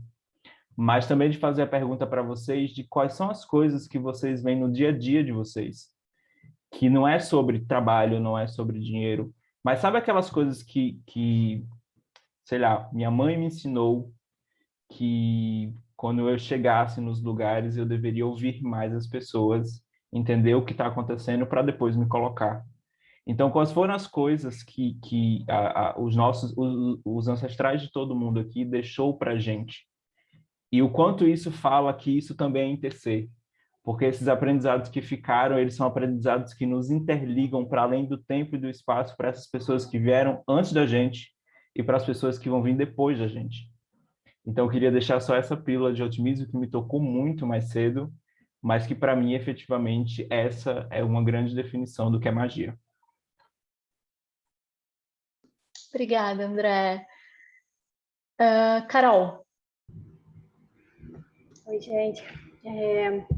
mas também de fazer a pergunta para vocês de quais são as coisas que vocês veem no dia a dia de vocês, que não é sobre trabalho, não é sobre dinheiro, mas sabe aquelas coisas que sei lá, minha mãe me ensinou que quando eu chegasse nos lugares eu deveria ouvir mais as pessoas, entender o que está acontecendo para depois me colocar. Então, quais foram as coisas que os ancestrais de todo mundo aqui deixou para a gente? E o quanto isso fala que isso também é interser. Porque esses aprendizados que ficaram, eles são aprendizados que nos interligam para além do tempo e do espaço para essas pessoas que vieram antes da gente e para as pessoas que vão vir depois da gente. Então, eu queria deixar só essa pílula de otimismo que me tocou muito mais cedo, mas que, para mim, efetivamente, essa é uma grande definição do que é magia. Obrigada, André. Carol. Oi, gente.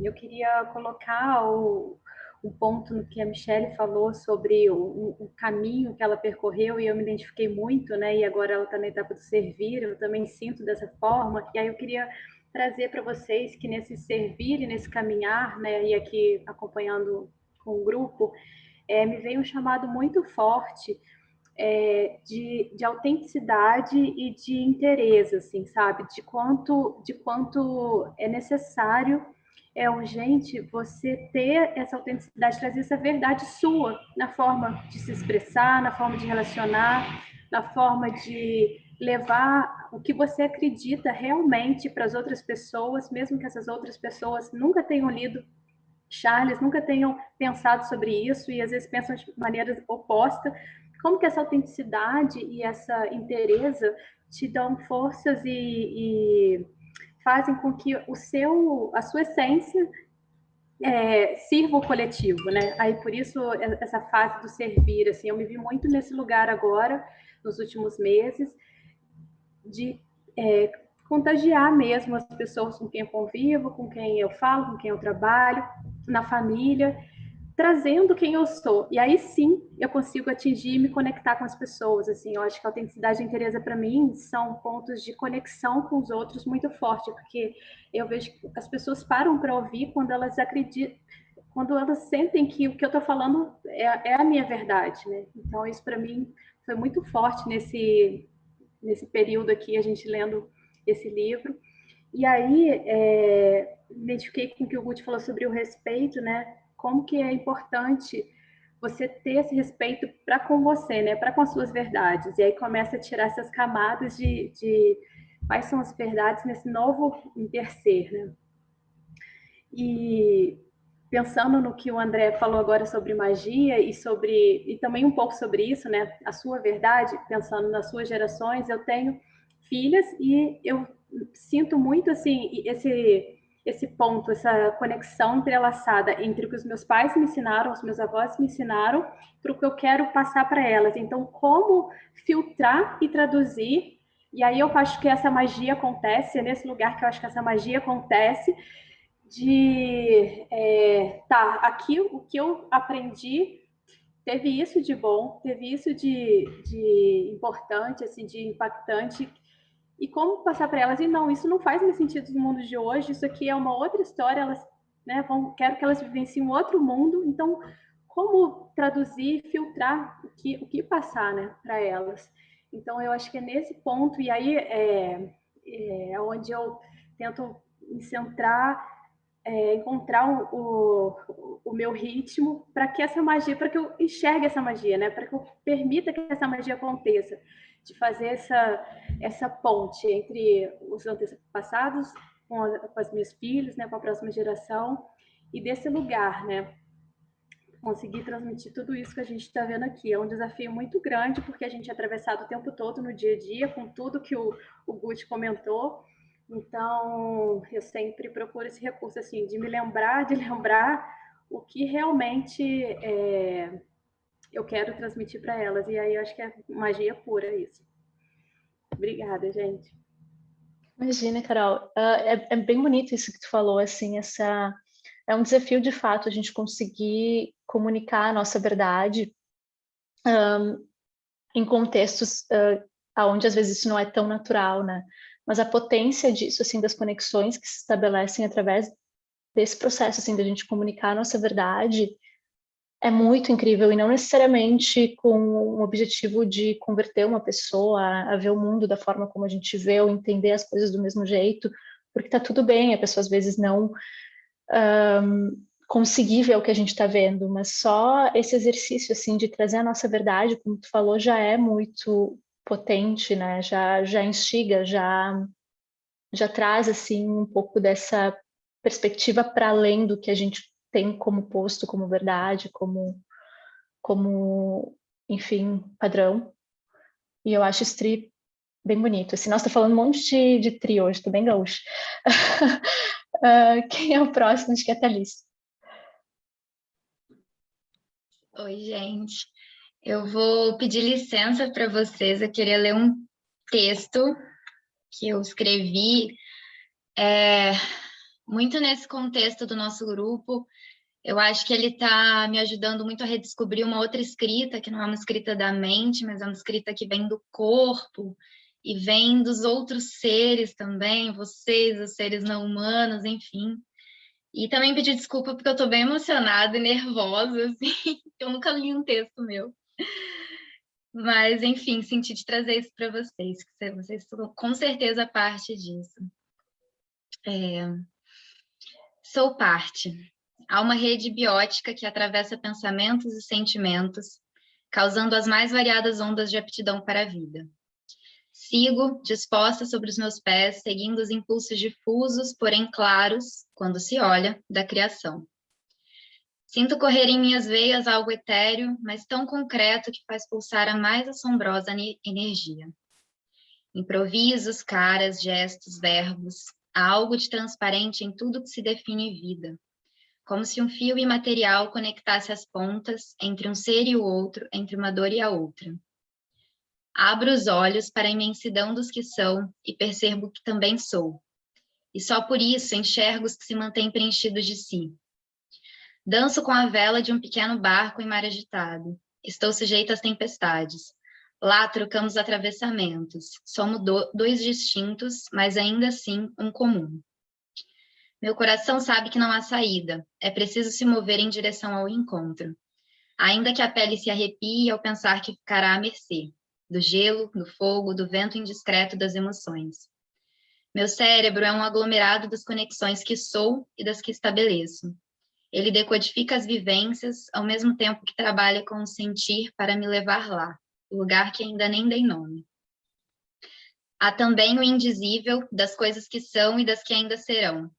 Eu queria colocar o ponto no que a Michelle falou sobre o caminho que ela percorreu, e eu me identifiquei muito, né? E agora ela está na etapa do servir, eu também sinto dessa forma. E aí eu queria trazer para vocês que nesse servir e nesse caminhar, né? E aqui acompanhando com o grupo, me veio um chamado muito forte de autenticidade e de interesse, assim, sabe? De quanto é necessário, é urgente você ter essa autenticidade, trazer essa verdade sua na forma de se expressar, na forma de relacionar, na forma de levar o que você acredita realmente para as outras pessoas, mesmo que essas outras pessoas nunca tenham lido Charles, nunca tenham pensado sobre isso e às vezes pensam de maneira oposta. Como que essa autenticidade e essa inteireza te dão forças e fazem com que a sua essência sirva o coletivo, né? Aí por isso essa fase do servir, assim, eu me vi muito nesse lugar agora, nos últimos meses, de contagiar mesmo as pessoas com quem eu convivo, com quem eu falo, com quem eu trabalho, na família, trazendo quem eu sou. E aí sim eu consigo atingir e me conectar com as pessoas. Assim, eu acho que a autenticidade e a interesse para mim são pontos de conexão com os outros muito forte, porque eu vejo que as pessoas param para ouvir quando elas acreditam, quando elas sentem que o que eu estou falando é a minha verdade, né? Então isso para mim foi muito forte nesse período aqui, a gente lendo esse livro. E aí, me identifiquei com o que o Guti falou sobre o respeito, né? Como que é importante você ter esse respeito para com você, né? Para com as suas verdades. E aí começa a tirar essas camadas de quais são as verdades nesse novo interser, né? E pensando no que o André falou agora sobre magia e também um pouco sobre isso, né? A sua verdade, pensando nas suas gerações, eu tenho filhas e eu sinto muito assim esse ponto, essa conexão entrelaçada entre o que os meus pais me ensinaram, os meus avós me ensinaram, para o que eu quero passar para elas. Então, como filtrar e traduzir? E aí eu acho que essa magia acontece, é nesse lugar que eu acho que essa magia acontece, aqui o que eu aprendi teve isso de bom, teve isso de importante, assim, de impactante, e como passar para elas, e não, isso não faz mais sentido no mundo de hoje, isso aqui é uma outra história, elas, né, quero que elas vivenciem um outro mundo, então como traduzir, filtrar o que passar, né, para elas. Então eu acho que é nesse ponto, e aí é onde eu tento me centrar, encontrar o meu ritmo para que essa magia, para que eu enxergue essa magia, né? Para que eu permita que essa magia aconteça, de fazer essa ponte entre os antepassados com as minhas filhas, né? Com a próxima geração, e desse lugar, né? Conseguir transmitir tudo isso que a gente está vendo aqui. É um desafio muito grande, porque a gente é atravessado o tempo todo no dia a dia, com tudo que o Guti comentou. Então, eu sempre procuro esse recurso, assim, de lembrar o que realmente eu quero transmitir para elas. E aí, eu acho que é magia pura isso. Obrigada, gente. Imagina, Carol. É bem bonito isso que tu falou, assim, é um desafio, de fato, a gente conseguir comunicar a nossa verdade em contextos onde, às vezes, isso não é tão natural, né? Mas a potência disso, assim, das conexões que se estabelecem através desse processo, assim, da gente comunicar a nossa verdade, é muito incrível, e não necessariamente com o objetivo de converter uma pessoa a ver o mundo da forma como a gente vê, ou entender as coisas do mesmo jeito, porque tá tudo bem, a pessoa às vezes não conseguir ver o que a gente está vendo, mas só esse exercício, assim, de trazer a nossa verdade, como tu falou, já é muito potente, né? Já instiga, já traz, assim, um pouco dessa perspectiva para além do que a gente tem como posto, como verdade, como enfim, padrão. E eu acho bem bonito. Assim, nossa, tô falando um monte de trio hoje, tô bem gaúcho. Quem é o próximo? Acho que é a Thalys. Oi, gente. Eu vou pedir licença para vocês. Eu queria ler um texto que eu escrevi muito nesse contexto do nosso grupo. Eu acho que ele está me ajudando muito a redescobrir uma outra escrita, que não é uma escrita da mente, mas é uma escrita que vem do corpo e vem dos outros seres também, vocês, os seres não humanos, enfim. E também pedir desculpa porque eu estou bem emocionada e nervosa, assim, eu nunca li um texto meu. Mas, enfim, senti de trazer isso para vocês, que vocês são com certeza parte disso. Sou parte. Há uma rede biótica que atravessa pensamentos e sentimentos, causando as mais variadas ondas de aptidão para a vida. Sigo, disposta sobre os meus pés, seguindo os impulsos difusos, porém claros, quando se olha, da criação. Sinto correr em minhas veias algo etéreo, mas tão concreto que faz pulsar a mais assombrosa energia. Improvisos, caras, gestos, verbos, há algo de transparente em tudo que se define vida. Como se um fio imaterial conectasse as pontas entre um ser e o outro, entre uma dor e a outra. Abro os olhos para a imensidão dos que são e percebo que também sou. E só por isso enxergo os que se mantêm preenchidos de si. Danço com a vela de um pequeno barco em mar agitado. Estou sujeita às tempestades. Lá trocamos atravessamentos. Somos dois distintos, mas ainda assim um comum. Meu coração sabe que não há saída. É preciso se mover em direção ao encontro. Ainda que a pele se arrepie ao pensar que ficará à mercê do gelo, do fogo, do vento indiscreto das emoções. Meu cérebro é um aglomerado das conexões que sou e das que estabeleço. Ele decodifica as vivências, ao mesmo tempo que trabalha com o sentir para me levar lá, o lugar que ainda nem dei nome. Há também o indizível das coisas que são e das que ainda serão.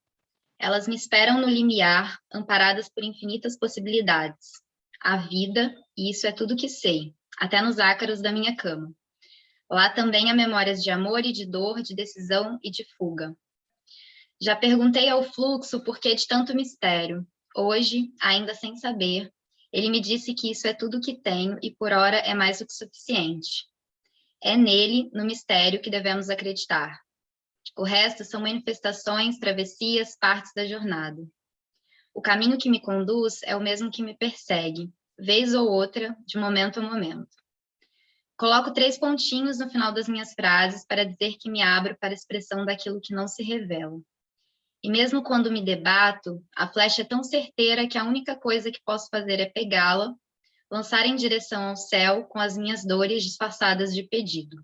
Elas me esperam no limiar, amparadas por infinitas possibilidades. A vida, e isso é tudo que sei, até nos ácaros da minha cama. Lá também há memórias de amor e de dor, de decisão e de fuga. Já perguntei ao fluxo por que de tanto mistério. Hoje, ainda sem saber, ele me disse que isso é tudo que tenho e por hora é mais do que suficiente. É nele, no mistério, que devemos acreditar. O resto são manifestações, travessias, partes da jornada. O caminho que me conduz é o mesmo que me persegue, vez ou outra, de momento a momento. Coloco 3 pontinhos no final das minhas frases para dizer que me abro para a expressão daquilo que não se revela. E mesmo quando me debato, a flecha é tão certeira que a única coisa que posso fazer é pegá-la, lançar em direção ao céu com as minhas dores disfarçadas de pedido.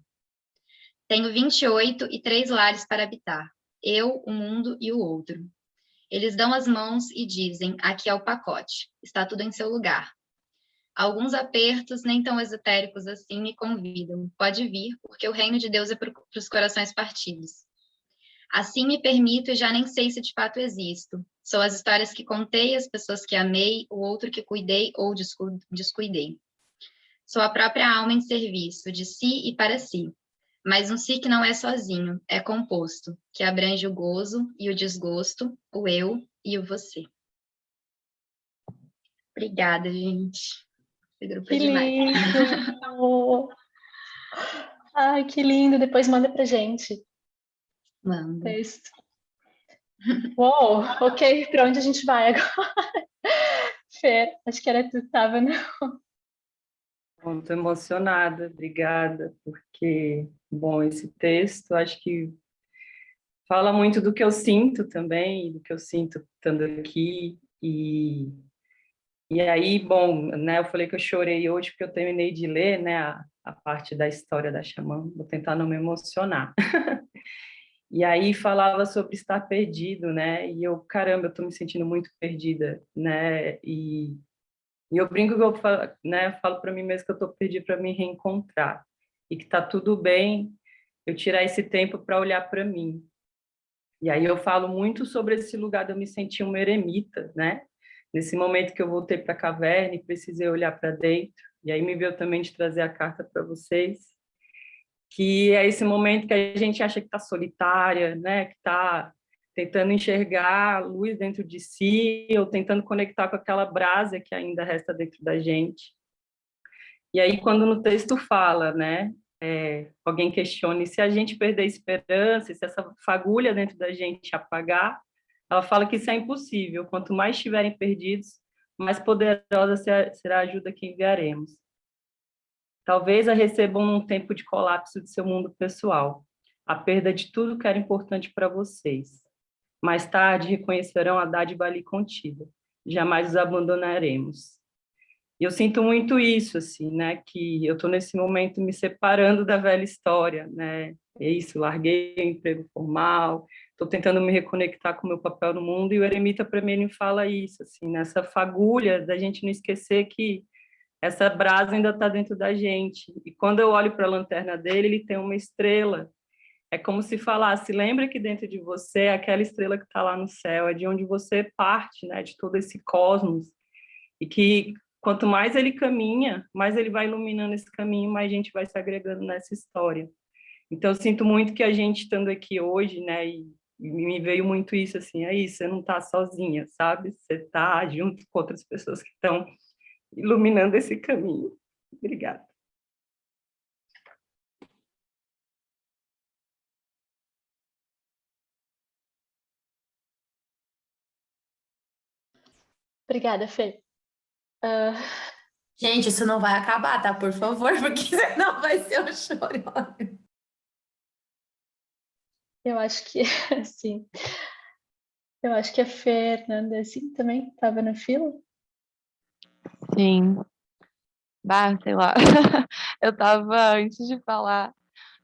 Tenho 28 e 3 lares para habitar, eu, o mundo e o outro. Eles dão as mãos e dizem, aqui é o pacote, está tudo em seu lugar. Alguns apertos, nem tão esotéricos assim, me convidam. Pode vir, porque o reino de Deus é para os corações partidos. Assim me permito e já nem sei se de fato existo. Sou as histórias que contei, as pessoas que amei, o outro que cuidei ou descuidei. Sou a própria alma em serviço, de si e para si. Mas um si que não é sozinho, é composto, que abrange o gozo e o desgosto, o eu e o você. Obrigada, gente. Esse grupo é demais. Lindo! Ai, que lindo! Depois manda pra gente. Manda. Texto. Uou, ok, para onde a gente vai agora? Fer, acho que era tu que estava, né? Muito emocionada, obrigada, porque, bom, esse texto acho que fala muito do que eu sinto também, do que eu sinto estando aqui, e aí, bom, né, eu falei que eu chorei hoje porque eu terminei de ler, né, a parte da história da Xamã, vou tentar não me emocionar. E aí falava sobre estar perdido, né, e eu, caramba, eu tô me sentindo muito perdida, né, e eu brinco que eu falo, né, falo para mim mesmo que eu estou perdida para me reencontrar e que está tudo bem eu tirar esse tempo para olhar para mim. E aí eu falo muito sobre esse lugar de eu me sentir uma eremita, né? Nesse momento que eu voltei para a caverna e precisei olhar para dentro. E aí me veio também de trazer a carta para vocês. que é esse momento que a gente acha que está solitária, né? Que está tentando enxergar a luz dentro de si, ou tentando conectar com aquela brasa que ainda resta dentro da gente. E aí, quando no texto fala, né, alguém questiona, e se a gente perder a esperança, e se essa fagulha dentro da gente apagar, ela fala que isso é impossível. Quanto mais estiverem perdidos, mais poderosa será a ajuda que enviaremos. Talvez a recebam num tempo de colapso de seu mundo pessoal, a perda de tudo que era importante para vocês. Mais tarde reconhecerão a dádiva ali contida. Jamais os abandonaremos. E eu sinto muito isso, assim, né? Que eu estou nesse momento me separando da velha história, né? É isso, larguei o emprego formal, estou tentando me reconectar com o meu papel no mundo, e o Eremita Premênio fala isso, assim, nessa fagulha da gente não esquecer que essa brasa ainda está dentro da gente. E quando eu olho para a lanterna dele, ele tem uma estrela. É como se falasse, lembra que dentro de você é aquela estrela que está lá no céu, é de onde você parte, né? De todo esse cosmos. E que quanto mais ele caminha, mais ele vai iluminando esse caminho, mais gente vai se agregando nessa história. Então, eu sinto muito que a gente estando aqui hoje, né, e me veio muito isso, assim, é isso, você não está sozinha, sabe? Você está junto com outras pessoas que estão iluminando esse caminho. Obrigada. Obrigada, Fê. Gente, isso não vai acabar, tá? Por favor, porque senão vai ser um choro. Eu acho que, sim. Eu acho que a Fernanda, assim, também estava na fila. Sim. Bah, sei lá. Eu tava, antes de falar,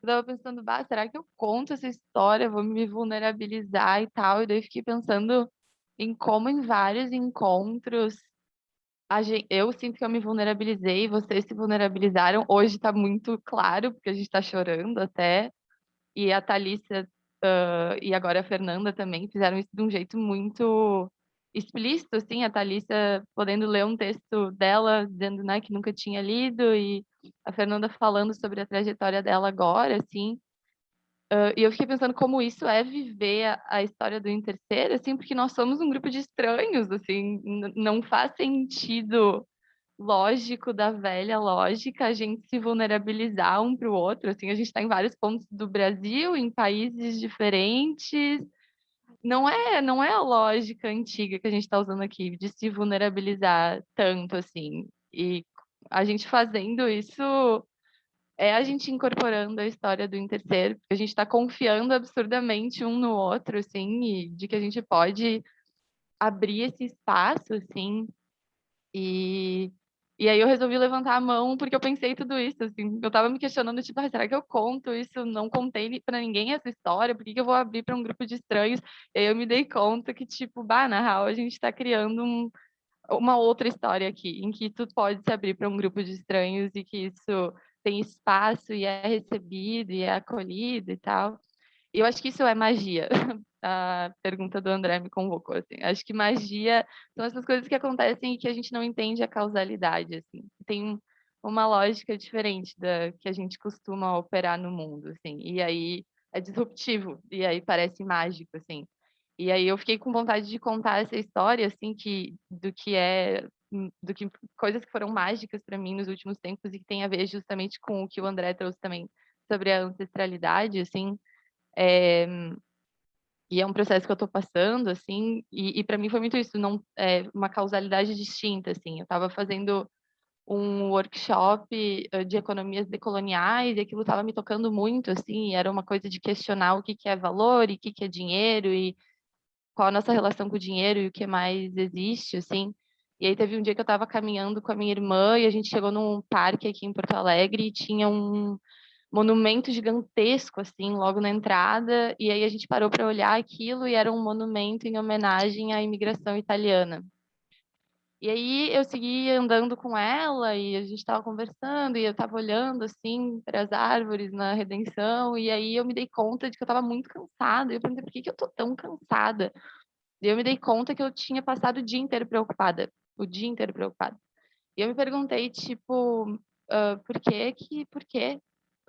eu tava pensando, bah, será que eu conto essa história? Vou me vulnerabilizar e tal. E daí fiquei pensando em como em vários encontros eu sinto que eu me vulnerabilizei, vocês se vulnerabilizaram. Hoje tá muito claro, porque a gente tá chorando até. E a Thalissa, e agora a Fernanda também fizeram isso de um jeito muito explícito, assim, a Thalissa podendo ler um texto dela, dizendo, né, que nunca tinha lido, e a Fernanda falando sobre a trajetória dela agora, assim. E eu fiquei pensando como isso é viver a história do Interceiro, assim, porque nós somos um grupo de estranhos, assim, não faz sentido lógico da velha lógica a gente se vulnerabilizar um para o outro, assim, a gente está em vários pontos do Brasil, em países diferentes, não é a lógica antiga que a gente está usando aqui de se vulnerabilizar tanto, assim, e a gente fazendo isso é a gente incorporando a história do Interceiro, porque a gente está confiando absurdamente um no outro, assim, e de que a gente pode abrir esse espaço, assim, e, e aí eu resolvi levantar a mão porque eu pensei tudo isso, assim, eu tava me questionando, tipo, será que eu conto isso? Não contei pra ninguém essa história, por que que eu vou abrir para um grupo de estranhos? E aí eu me dei conta que, tipo, bah, na real, a gente tá criando uma outra história aqui, em que tu pode se abrir para um grupo de estranhos e que isso tem espaço e é recebido e é acolhido e tal. E eu acho que isso é magia. A pergunta do André me convocou, assim. Acho que magia são essas coisas que acontecem e que a gente não entende a causalidade, assim. Tem uma lógica diferente da que a gente costuma operar no mundo, assim. E aí é disruptivo, e aí parece mágico, assim. E aí eu fiquei com vontade de contar essa história, assim, do que coisas que foram mágicas para mim nos últimos tempos e que tem a ver justamente com o que o André trouxe também sobre a ancestralidade, assim. É, e é um processo que eu estou passando, assim, e para mim foi muito isso, não, uma causalidade distinta, assim. Eu estava fazendo um workshop de economias decoloniais e aquilo estava me tocando muito, assim, era uma coisa de questionar o que que é valor e o que que é dinheiro e qual a nossa relação com o dinheiro e o que mais existe, assim. E aí teve um dia que eu estava caminhando com a minha irmã e a gente chegou num parque aqui em Porto Alegre e tinha um monumento gigantesco, assim, logo na entrada, e aí a gente parou para olhar aquilo e era um monumento em homenagem à imigração italiana. E aí eu segui andando com ela e a gente estava conversando e eu estava olhando assim para as árvores na Redenção e aí eu me dei conta de que eu estava muito cansada. E eu perguntei por que que eu tô tão cansada. E eu me dei conta que eu tinha passado o dia inteiro preocupada, o dia inteiro preocupada. E eu me perguntei tipo, por quê?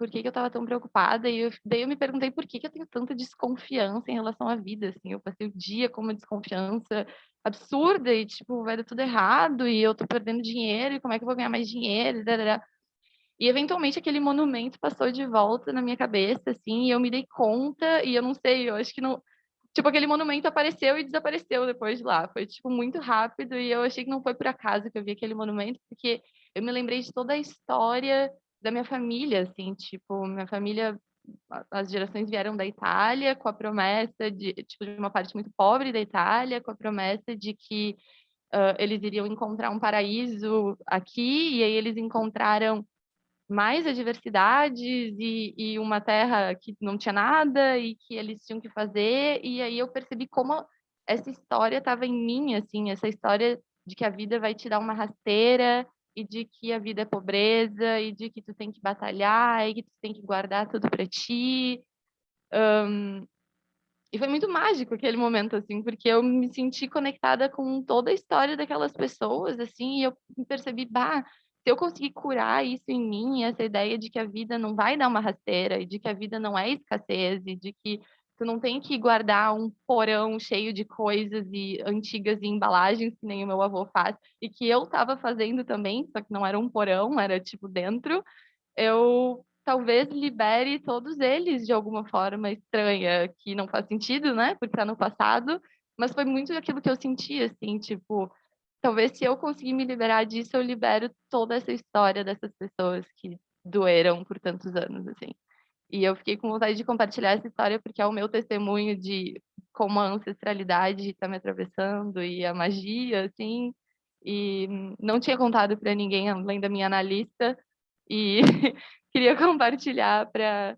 por que que eu estava tão preocupada, e daí eu me perguntei por que que eu tenho tanta desconfiança em relação à vida, assim, eu passei o dia com uma desconfiança absurda, e tipo, vai dar tudo errado, e eu tô perdendo dinheiro, e como é que eu vou ganhar mais dinheiro, darará. E eventualmente aquele monumento passou de volta na minha cabeça, assim, e eu me dei conta, e eu não sei, eu acho que não. Tipo, aquele monumento apareceu e desapareceu depois de lá. Foi, tipo, muito rápido, e eu achei que não foi por acaso que eu vi aquele monumento, porque eu me lembrei de toda a história da minha família, assim, tipo, minha família, as gerações vieram da Itália com a promessa de, tipo, de uma parte muito pobre da Itália, com a promessa de que eles iriam encontrar um paraíso aqui, e aí eles encontraram mais adversidades e uma terra que não tinha nada e que eles tinham que fazer. E aí eu percebi como essa história estava em mim, assim, essa história de que a vida vai te dar uma rasteira e de que a vida é pobreza e de que tu tem que batalhar e que tu tem que guardar tudo para ti. E foi muito mágico aquele momento, assim, porque eu me senti conectada com toda a história daquelas pessoas, assim, e eu percebi, bah, se eu conseguir curar isso em mim, essa ideia de que a vida não vai dar uma rasteira, e de que a vida não é escassez, e de que tu não tem que guardar um porão cheio de coisas e antigas e embalagens, que nem o meu avô faz, e que eu estava fazendo também, só que não era um porão, era tipo dentro, eu talvez libere todos eles de alguma forma estranha, que não faz sentido, né? Porque tá no passado, mas foi muito aquilo que eu senti, assim, tipo, talvez se eu conseguir me liberar disso, eu libero toda essa história dessas pessoas que doeram por tantos anos, assim. E eu fiquei com vontade de compartilhar essa história porque é o meu testemunho de como a ancestralidade está me atravessando e a magia, assim. E não tinha contado para ninguém além da minha analista e queria compartilhar para,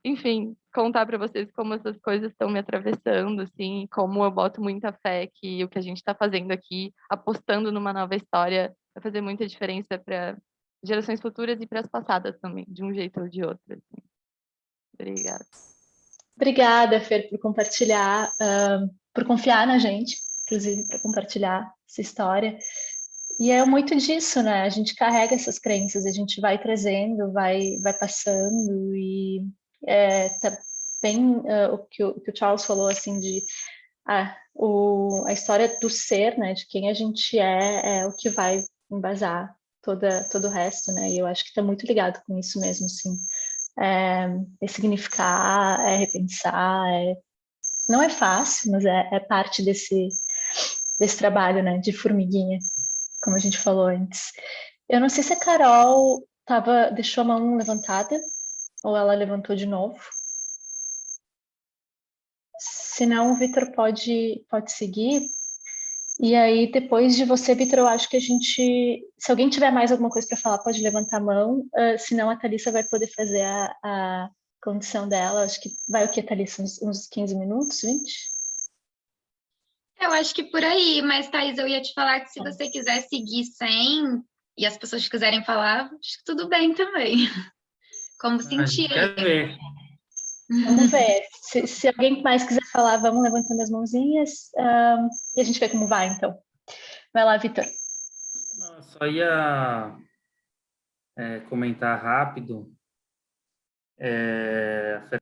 enfim, contar para vocês como essas coisas estão me atravessando, assim, como eu boto muita fé que o que a gente está fazendo aqui, apostando numa nova história, vai fazer muita diferença para gerações futuras e para as passadas também, de um jeito ou de outro. Assim. Obrigada. Obrigada, Fer, por compartilhar, por confiar na gente, inclusive, para compartilhar essa história. E é muito disso, né? A gente carrega essas crenças, a gente vai trazendo, vai passando, e tá bem o que o Charles falou, assim, de a história do ser, né? De quem a gente é o que vai embasar todo o resto, né? E eu acho que está muito ligado com isso mesmo, assim. Significar, repensar, não é fácil, mas é parte desse trabalho, né, de formiguinha, como a gente falou antes. Eu não sei se a Carol deixou a mão levantada ou ela levantou de novo. Se não, o Vitor pode seguir. E aí, depois de você, Vitor, eu acho que se alguém tiver mais alguma coisa para falar, pode levantar a mão. Senão, a Thalissa vai poder fazer a condição dela. Acho que vai o que, Thalissa? Uns 15 minutos, 20? Eu acho que por aí, mas, Thaís, eu ia te falar que se você quiser seguir sem e as pessoas quiserem falar, acho que tudo bem também. Como sentir. Quer ver. Vamos ver. Se alguém mais quiser falar, vamos levantando as mãozinhas e a gente vê como vai, então. Vai lá, Vitor. Eu só ia comentar rápido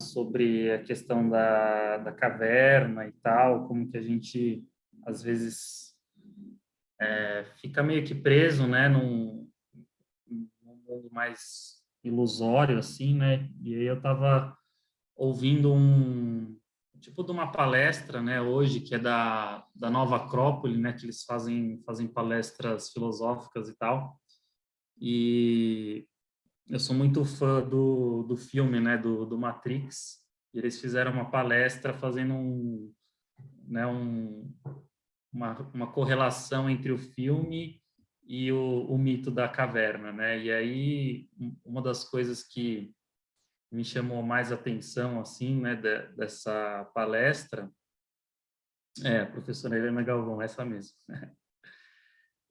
sobre a questão da caverna e tal, como que a gente, às vezes, fica meio que preso, né, num mundo mais ilusório, assim, né? E aí eu estava ouvindo tipo de uma palestra, né, hoje, que é da Nova Acrópole, né, que eles fazem palestras filosóficas e tal. E eu sou muito fã do filme, né, do Matrix. E eles fizeram uma palestra fazendo uma correlação entre o filme e o mito da caverna, né? E aí uma das coisas que me chamou mais atenção, assim, né, dessa palestra, a professora Helena Galvão, essa mesmo.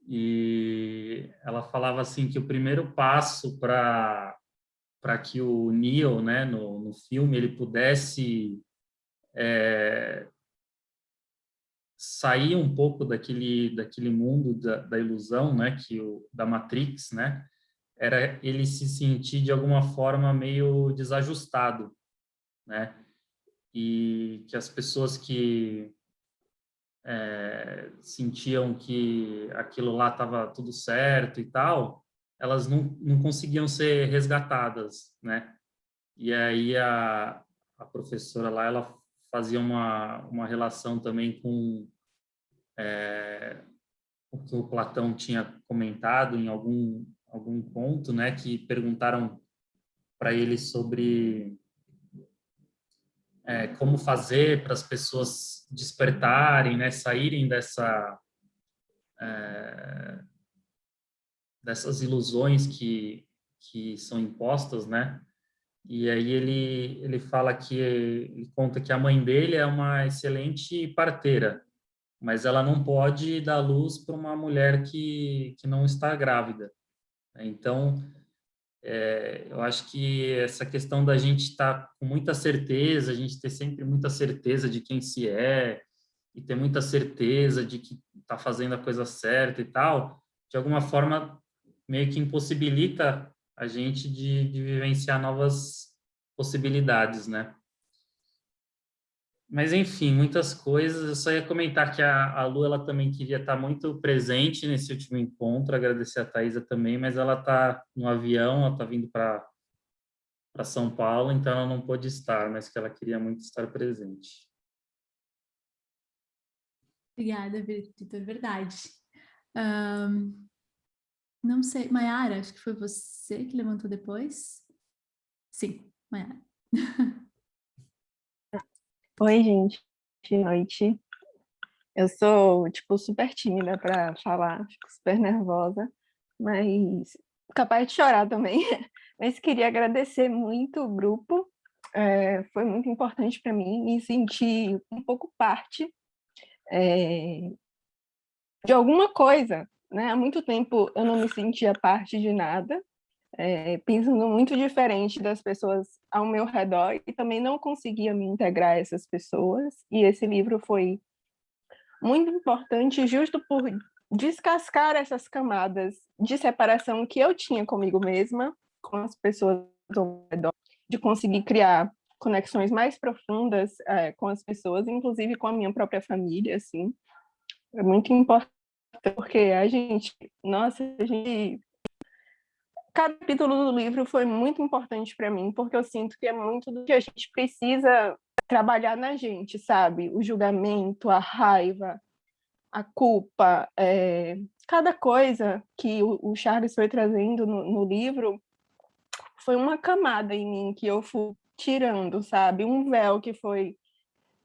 E ela falava assim que o primeiro passo para que o Neo, né, no filme, ele pudesse sair um pouco daquele mundo da ilusão, né, da Matrix, né, era ele se sentir de alguma forma meio desajustado, né? E que as pessoas que sentiam que aquilo lá estava tudo certo e tal, elas não conseguiam ser resgatadas, né? E aí a professora lá, ela fazia uma relação também com o que o Platão tinha comentado em algum ponto, né? Que perguntaram para ele sobre como fazer para as pessoas despertarem, né? Saírem dessas ilusões que são impostas, né? E aí ele fala ele conta que a mãe dele é uma excelente parteira, mas ela não pode dar luz para uma mulher que não está grávida. Então, eu acho que essa questão da gente estar com muita certeza, a gente ter sempre muita certeza de quem se é e ter muita certeza de que está fazendo a coisa certa e tal, de alguma forma meio que impossibilita a gente de vivenciar novas possibilidades, né? Mas, enfim, muitas coisas. Eu só ia comentar que a Lu, ela também queria estar muito presente nesse último encontro, agradecer a Thaisa também, mas ela está no avião, ela está vindo para São Paulo, então ela não pôde estar, mas que ela queria muito estar presente. Obrigada, Vitor, verdade. Não sei, Maiara, acho que foi você que levantou depois? Sim, Maiara. Oi, gente. Boa noite. Eu sou, tipo, super tímida para falar, fico super nervosa, mas capaz de chorar também. Mas queria agradecer muito o grupo, foi muito importante para mim me sentir um pouco parte de alguma coisa, né? Há muito tempo eu não me sentia parte de nada, pensando muito diferente das pessoas ao meu redor e também não conseguia me integrar a essas pessoas. E esse livro foi muito importante justo por descascar essas camadas de separação que eu tinha comigo mesma, com as pessoas ao meu redor, de conseguir criar conexões mais profundas com as pessoas, inclusive com a minha própria família, assim. É muito importante porque cada capítulo do livro foi muito importante para mim, porque eu sinto que é muito do que a gente precisa trabalhar na gente, sabe? O julgamento, a raiva, a culpa, cada coisa que o Charles foi trazendo no livro foi uma camada em mim que eu fui tirando, sabe? Um véu que foi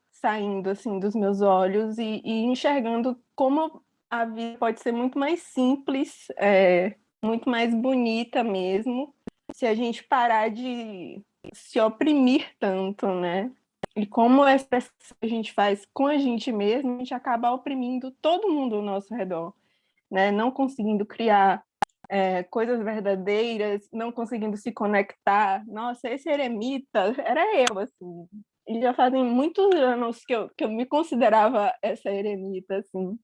saindo assim dos meus olhos e enxergando como a vida pode ser muito mais simples, muito mais bonita mesmo, se a gente parar de se oprimir tanto, né? E como a expressão que a gente faz com a gente mesmo, a gente acaba oprimindo todo mundo ao nosso redor, né? Não conseguindo criar coisas verdadeiras, não conseguindo se conectar. Nossa, esse eremita era eu, assim. E já fazem muitos anos que eu me considerava essa eremita, assim.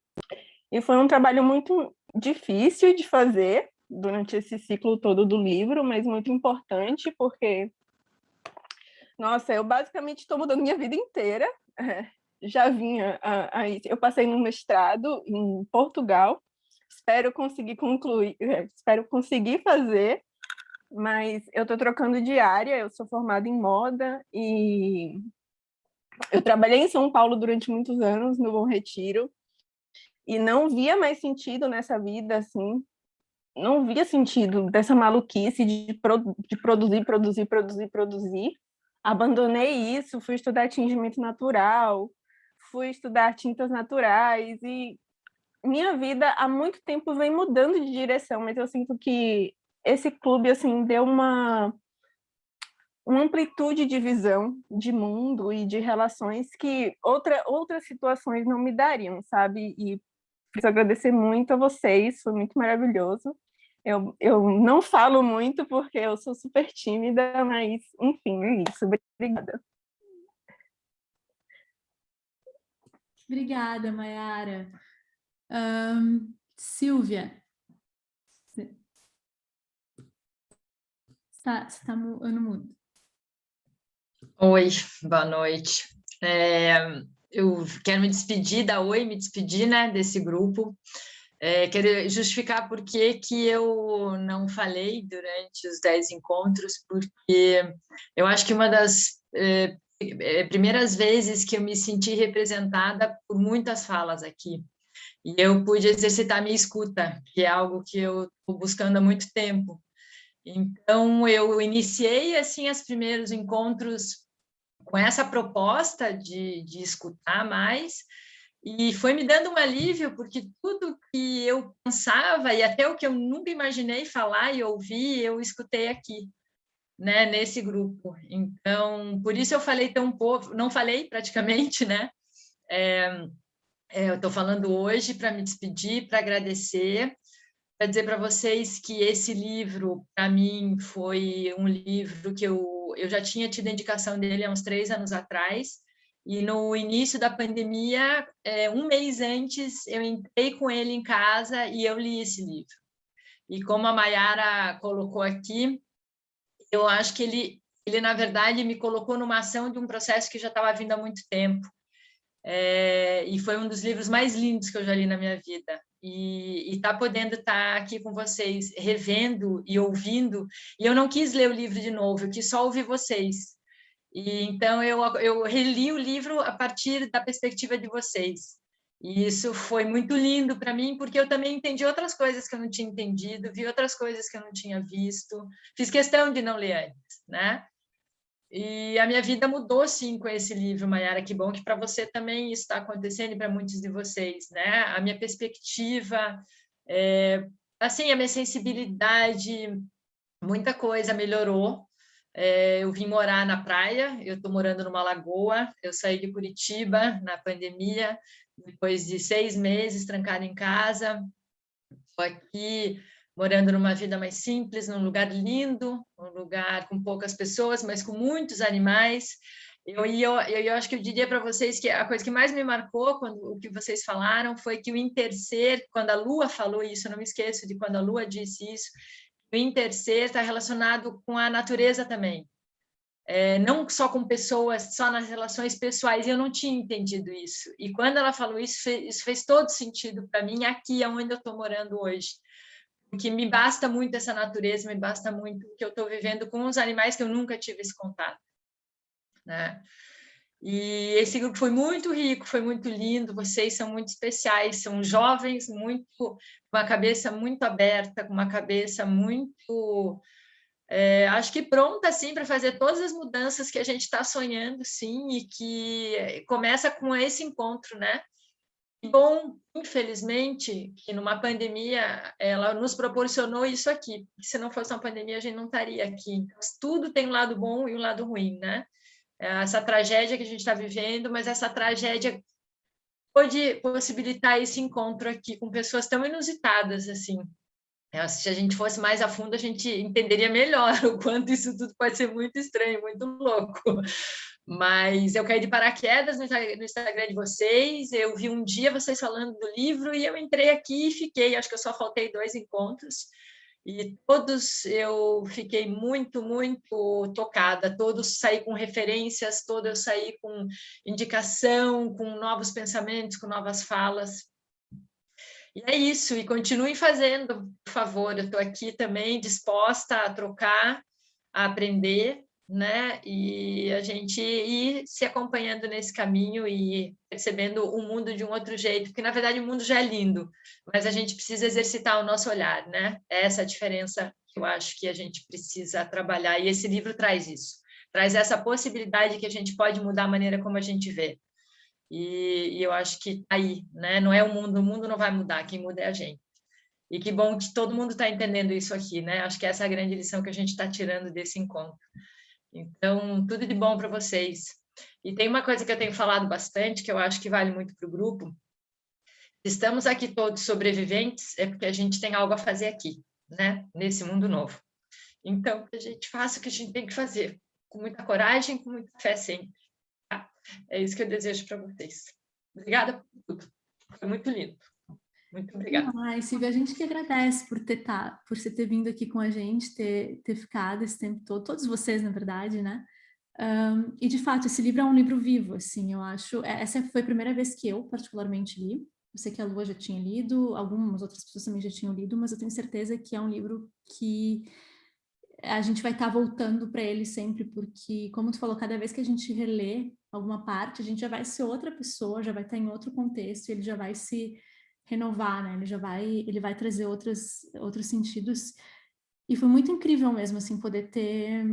E foi um trabalho muito difícil de fazer durante esse ciclo todo do livro, mas muito importante, porque, nossa, eu basicamente estou mudando minha vida inteira. Já vinha eu passei no mestrado em Portugal, espero conseguir concluir, espero conseguir fazer, mas eu estou trocando de área, eu sou formada em moda e eu trabalhei em São Paulo durante muitos anos, no Bom Retiro, e não via mais sentido nessa vida, assim, não via sentido dessa maluquice de produzir. Abandonei isso, fui estudar tingimento natural, fui estudar tintas naturais e minha vida há muito tempo vem mudando de direção, mas eu sinto que esse clube assim deu uma amplitude de visão de mundo e de relações que outras situações não me dariam, sabe? E preciso agradecer muito a vocês, foi muito maravilhoso. Eu não falo muito porque eu sou super tímida, mas, enfim, é isso. Obrigada. Obrigada, Maiara. Silvia. Eu não mudo. Oi, boa noite. Eu quero me despedir me despedir, né, desse grupo. Quero justificar por que eu não falei durante os 10 encontros, porque eu acho que uma das primeiras vezes que eu me senti representada por muitas falas aqui. E eu pude exercitar minha escuta, que é algo que eu estou buscando há muito tempo. Então, eu iniciei, assim, os primeiros encontros com essa proposta de escutar mais, e foi me dando um alívio, porque tudo que eu pensava, e até o que eu nunca imaginei falar e ouvir, eu escutei aqui, né, nesse grupo. Então, por isso eu falei tão pouco, não falei praticamente, né? Eu estou falando hoje para me despedir, para agradecer, para dizer para vocês que esse livro, para mim, foi um livro que eu já tinha tido a indicação dele há uns 3 anos atrás, e no início da pandemia, um mês antes, eu entrei com ele em casa e eu li esse livro. E como a Maiara colocou aqui, eu acho que ele na verdade, me colocou numa ação de um processo que já estava vindo há muito tempo. E foi um dos livros mais lindos que eu já li na minha vida. E tá podendo estar aqui com vocês, revendo e ouvindo. E eu não quis ler o livro de novo, eu quis só ouvir vocês. E então eu reli o livro a partir da perspectiva de vocês. E isso foi muito lindo para mim, porque eu também entendi outras coisas que eu não tinha entendido, vi outras coisas que eu não tinha visto. Fiz questão de não ler antes, né? E a minha vida mudou, sim, com esse livro, Maiara. Que bom que para você também isso está acontecendo e para muitos de vocês, né? A minha perspectiva, assim, a minha sensibilidade, muita coisa melhorou. Eu vim morar na praia, eu estou morando numa lagoa, eu saí de Curitiba na pandemia, depois de 6 meses trancada em casa, estou aqui morando numa vida mais simples, num lugar lindo, um lugar com poucas pessoas, mas com muitos animais. Eu acho que eu diria para vocês que a coisa que mais me marcou, o que vocês falaram, foi que o interser, quando a Lua falou isso, eu não me esqueço de quando a Lua disse isso, o interser está relacionado com a natureza também. Não só com pessoas, só nas relações pessoais, eu não tinha entendido isso. E quando ela falou isso, isso fez todo sentido para mim, aqui onde eu estou morando hoje. Porque me basta muito essa natureza, me basta muito o que eu estou vivendo com os animais que eu nunca tive esse contato, né? E esse grupo foi muito rico, foi muito lindo, vocês são muito especiais, são jovens, com uma cabeça muito aberta, com uma cabeça muito... acho que pronta, assim, para fazer todas as mudanças que a gente está sonhando, sim, e que começa com esse encontro, né? Bom, infelizmente, que numa pandemia ela nos proporcionou isso aqui. Se não fosse uma pandemia, a gente não estaria aqui. Então, tudo tem um lado bom e um lado ruim, né? Essa tragédia que a gente está vivendo, mas essa tragédia pode possibilitar esse encontro aqui com pessoas tão inusitadas, assim. Se a gente fosse mais a fundo, a gente entenderia melhor o quanto isso tudo pode ser muito estranho, muito louco. Mas eu caí de paraquedas no Instagram de vocês, eu vi um dia vocês falando do livro e eu entrei aqui e fiquei, acho que eu só faltei 2 encontros, e todos eu fiquei muito, muito tocada, todos saí com referências, todos eu saí com indicação, com novos pensamentos, com novas falas. E é isso, e continuem fazendo, por favor, eu estou aqui também disposta a trocar, a aprender, né? E a gente ir se acompanhando nesse caminho e percebendo o mundo de um outro jeito, porque na verdade o mundo já é lindo, mas a gente precisa exercitar o nosso olhar, né? É essa a diferença que eu acho que a gente precisa trabalhar, e esse livro traz isso, traz essa possibilidade que a gente pode mudar a maneira como a gente vê. E eu acho que aí, né? Não é o mundo não vai mudar, quem muda é a gente. E que bom que todo mundo está entendendo isso aqui, né? Acho que essa é a grande lição que a gente está tirando desse encontro. Então, tudo de bom para vocês. E tem uma coisa que eu tenho falado bastante, que eu acho que vale muito para o grupo. Estamos aqui todos sobreviventes, é porque a gente tem algo a fazer aqui, né? Nesse mundo novo. Então, que a gente faça o que a gente tem que fazer, com muita coragem, com muita fé sempre. Tá? É isso que eu desejo para vocês. Obrigada por tudo. Foi muito lindo. Muito obrigada. Silvia, a gente que agradece por você ter vindo aqui com a gente, ter ficado esse tempo todo, todos vocês, na verdade, né? E, de fato, esse livro é um livro vivo, assim, eu acho. Essa foi a primeira vez que eu, particularmente, li. Eu sei que a Lua já tinha lido, algumas outras pessoas também já tinham lido, mas eu tenho certeza que é um livro que a gente vai estar voltando para ele sempre, porque, como tu falou, cada vez que a gente relê alguma parte, a gente já vai ser outra pessoa, já vai estar em outro contexto, ele já vai se renovar, né? Ele vai trazer outros sentidos. E foi muito incrível mesmo, assim, poder ter...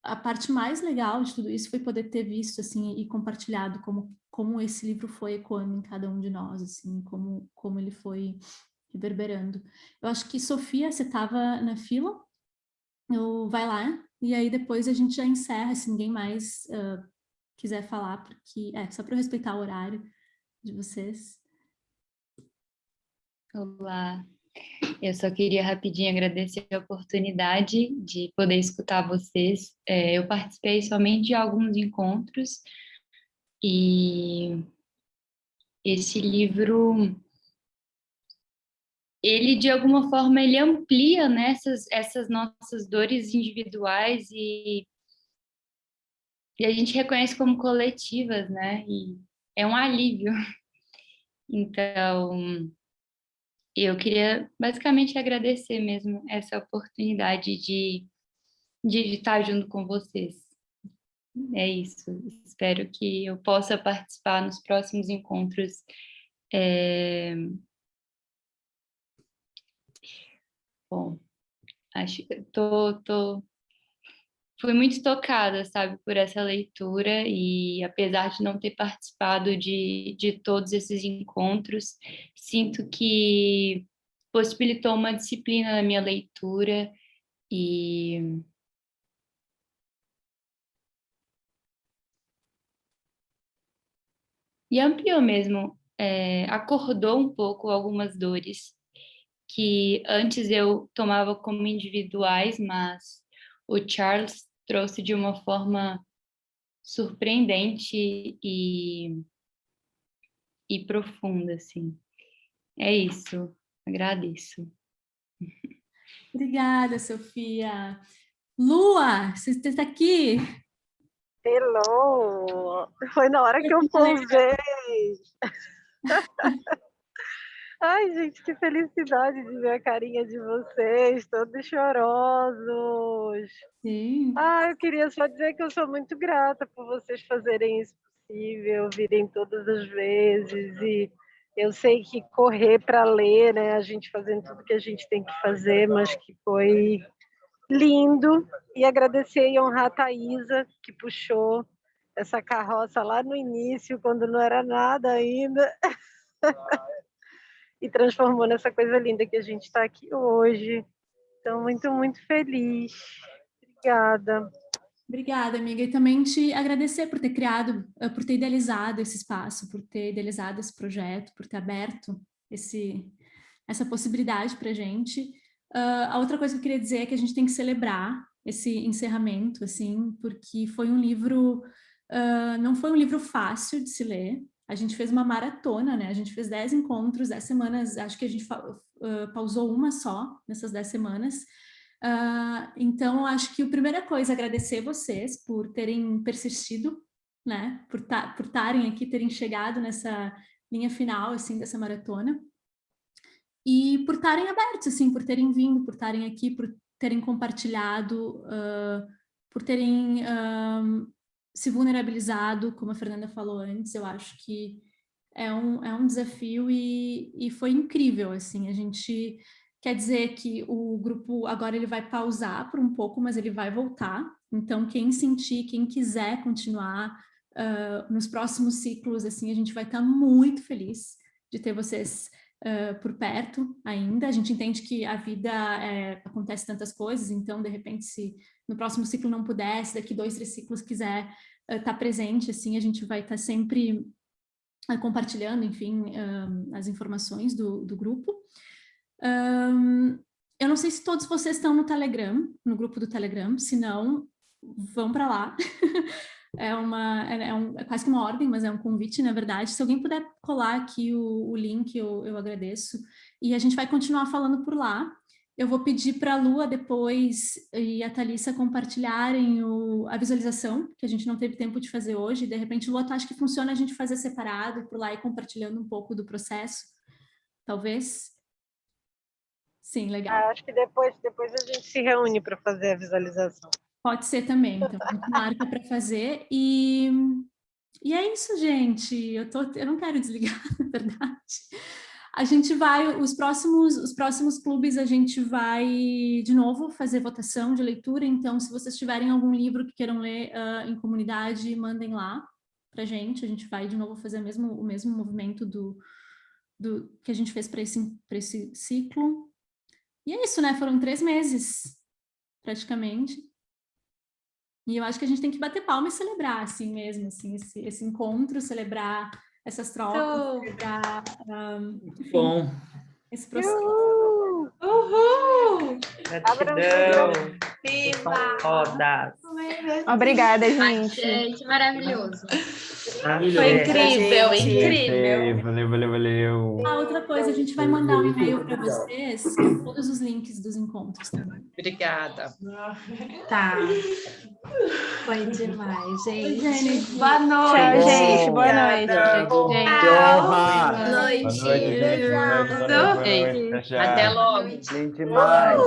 A parte mais legal de tudo isso foi poder ter visto, assim, e compartilhado como esse livro foi ecoando em cada um de nós, assim, como ele foi reverberando. Eu acho que, Sofia, você estava na fila, vai lá, e aí depois a gente já encerra, se ninguém mais quiser falar, porque só para eu respeitar o horário de vocês. Olá, eu só queria rapidinho agradecer a oportunidade de poder escutar vocês. Eu participei somente de alguns encontros e esse livro, ele de alguma forma ele amplia, né, essas nossas dores individuais e a gente reconhece como coletivas, né? E é um alívio. Então, eu queria basicamente agradecer mesmo essa oportunidade de estar junto com vocês. É isso. Espero que eu possa participar nos próximos encontros. Bom, acho que fui muito tocada, sabe, por essa leitura e apesar de não ter participado de todos esses encontros, sinto que possibilitou uma disciplina na minha leitura e ampliou mesmo, acordou um pouco algumas dores que antes eu tomava como individuais, mas o Charles trouxe de uma forma surpreendente e profunda, assim. É isso, agradeço. Obrigada, Sofia. Lua, você está aqui? Hello! Foi na hora que eu pousei. Ai, gente, que felicidade de ver a carinha de vocês, todos chorosos. Sim. Ah, eu queria só dizer que eu sou muito grata por vocês fazerem isso possível, virem todas as vezes. E eu sei que correr para ler, né, a gente fazendo tudo que a gente tem que fazer, mas que foi lindo. E agradecer e honrar a Thaisa, que puxou essa carroça lá no início, quando não era nada ainda. E transformou nessa coisa linda que a gente está aqui hoje. Então, muito, muito feliz. Obrigada. Obrigada, amiga. E também te agradecer por ter por ter idealizado esse espaço, por ter idealizado esse projeto, por ter aberto essa possibilidade para a gente. A outra coisa que eu queria dizer é que a gente tem que celebrar esse encerramento, assim, porque foi um livro, não foi um livro fácil de se ler. A gente fez uma maratona, né? A gente fez 10 encontros, 10 semanas, acho que a gente pausou uma só nessas 10 semanas. Então, acho que a primeira coisa é agradecer vocês por terem persistido, né? Por estarem aqui, terem chegado nessa linha final, assim, dessa maratona. E por estarem abertos, assim, por terem vindo, por estarem aqui, por terem compartilhado, por terem se vulnerabilizado, como a Fernanda falou antes. Eu acho que é um desafio e foi incrível, assim. A gente quer dizer que o grupo agora ele vai pausar por um pouco, mas ele vai voltar. Então, quem sentir, quem quiser continuar nos próximos ciclos, assim, a gente vai estar muito feliz de ter vocês por perto ainda. A gente entende que a vida acontece tantas coisas, então, de repente, se no próximo ciclo não puder, se daqui 2, 3 ciclos quiser estar presente, assim, a gente vai estar sempre compartilhando, enfim, as informações do grupo. Eu não sei se todos vocês estão no Telegram, no grupo do Telegram, se não, vão para lá. é quase que uma ordem, mas é um convite, na verdade. Se alguém puder colar aqui o link, eu agradeço. E a gente vai continuar falando por lá. Eu vou pedir para a Lua depois e a Thalissa compartilharem a visualização, que a gente não teve tempo de fazer hoje. De repente, Lua, tu acha que funciona a gente fazer separado por lá e compartilhando um pouco do processo? Talvez? Sim, legal. Acho que depois a gente se reúne para fazer a visualização. Pode ser também, então a gente marca para fazer. E é isso, gente. Eu não quero desligar, na verdade. A gente vai, os próximos clubes, a gente vai, de novo, fazer votação de leitura. Então, se vocês tiverem algum livro que queiram ler em comunidade, mandem lá para a gente vai, de novo, fazer o mesmo movimento do que a gente fez para esse ciclo. E é isso, né? Foram 3 meses, praticamente. E eu acho que a gente tem que bater palma e celebrar, assim mesmo, assim, esse encontro, celebrar essas trocas, celebrar enfim, Bom. Esse processo. Uhul! Gratidão. Viva! Obrigada, gente. Que maravilhoso. Foi incrível, incrível. Valeu. Outra coisa, a gente vai mandar um e-mail para vocês com todos os links dos encontros também. Obrigada. Tá. Foi demais, gente. Gente. Boa noite. Tchau, gente. Boa noite. Boa noite. Até logo. Lindo demais.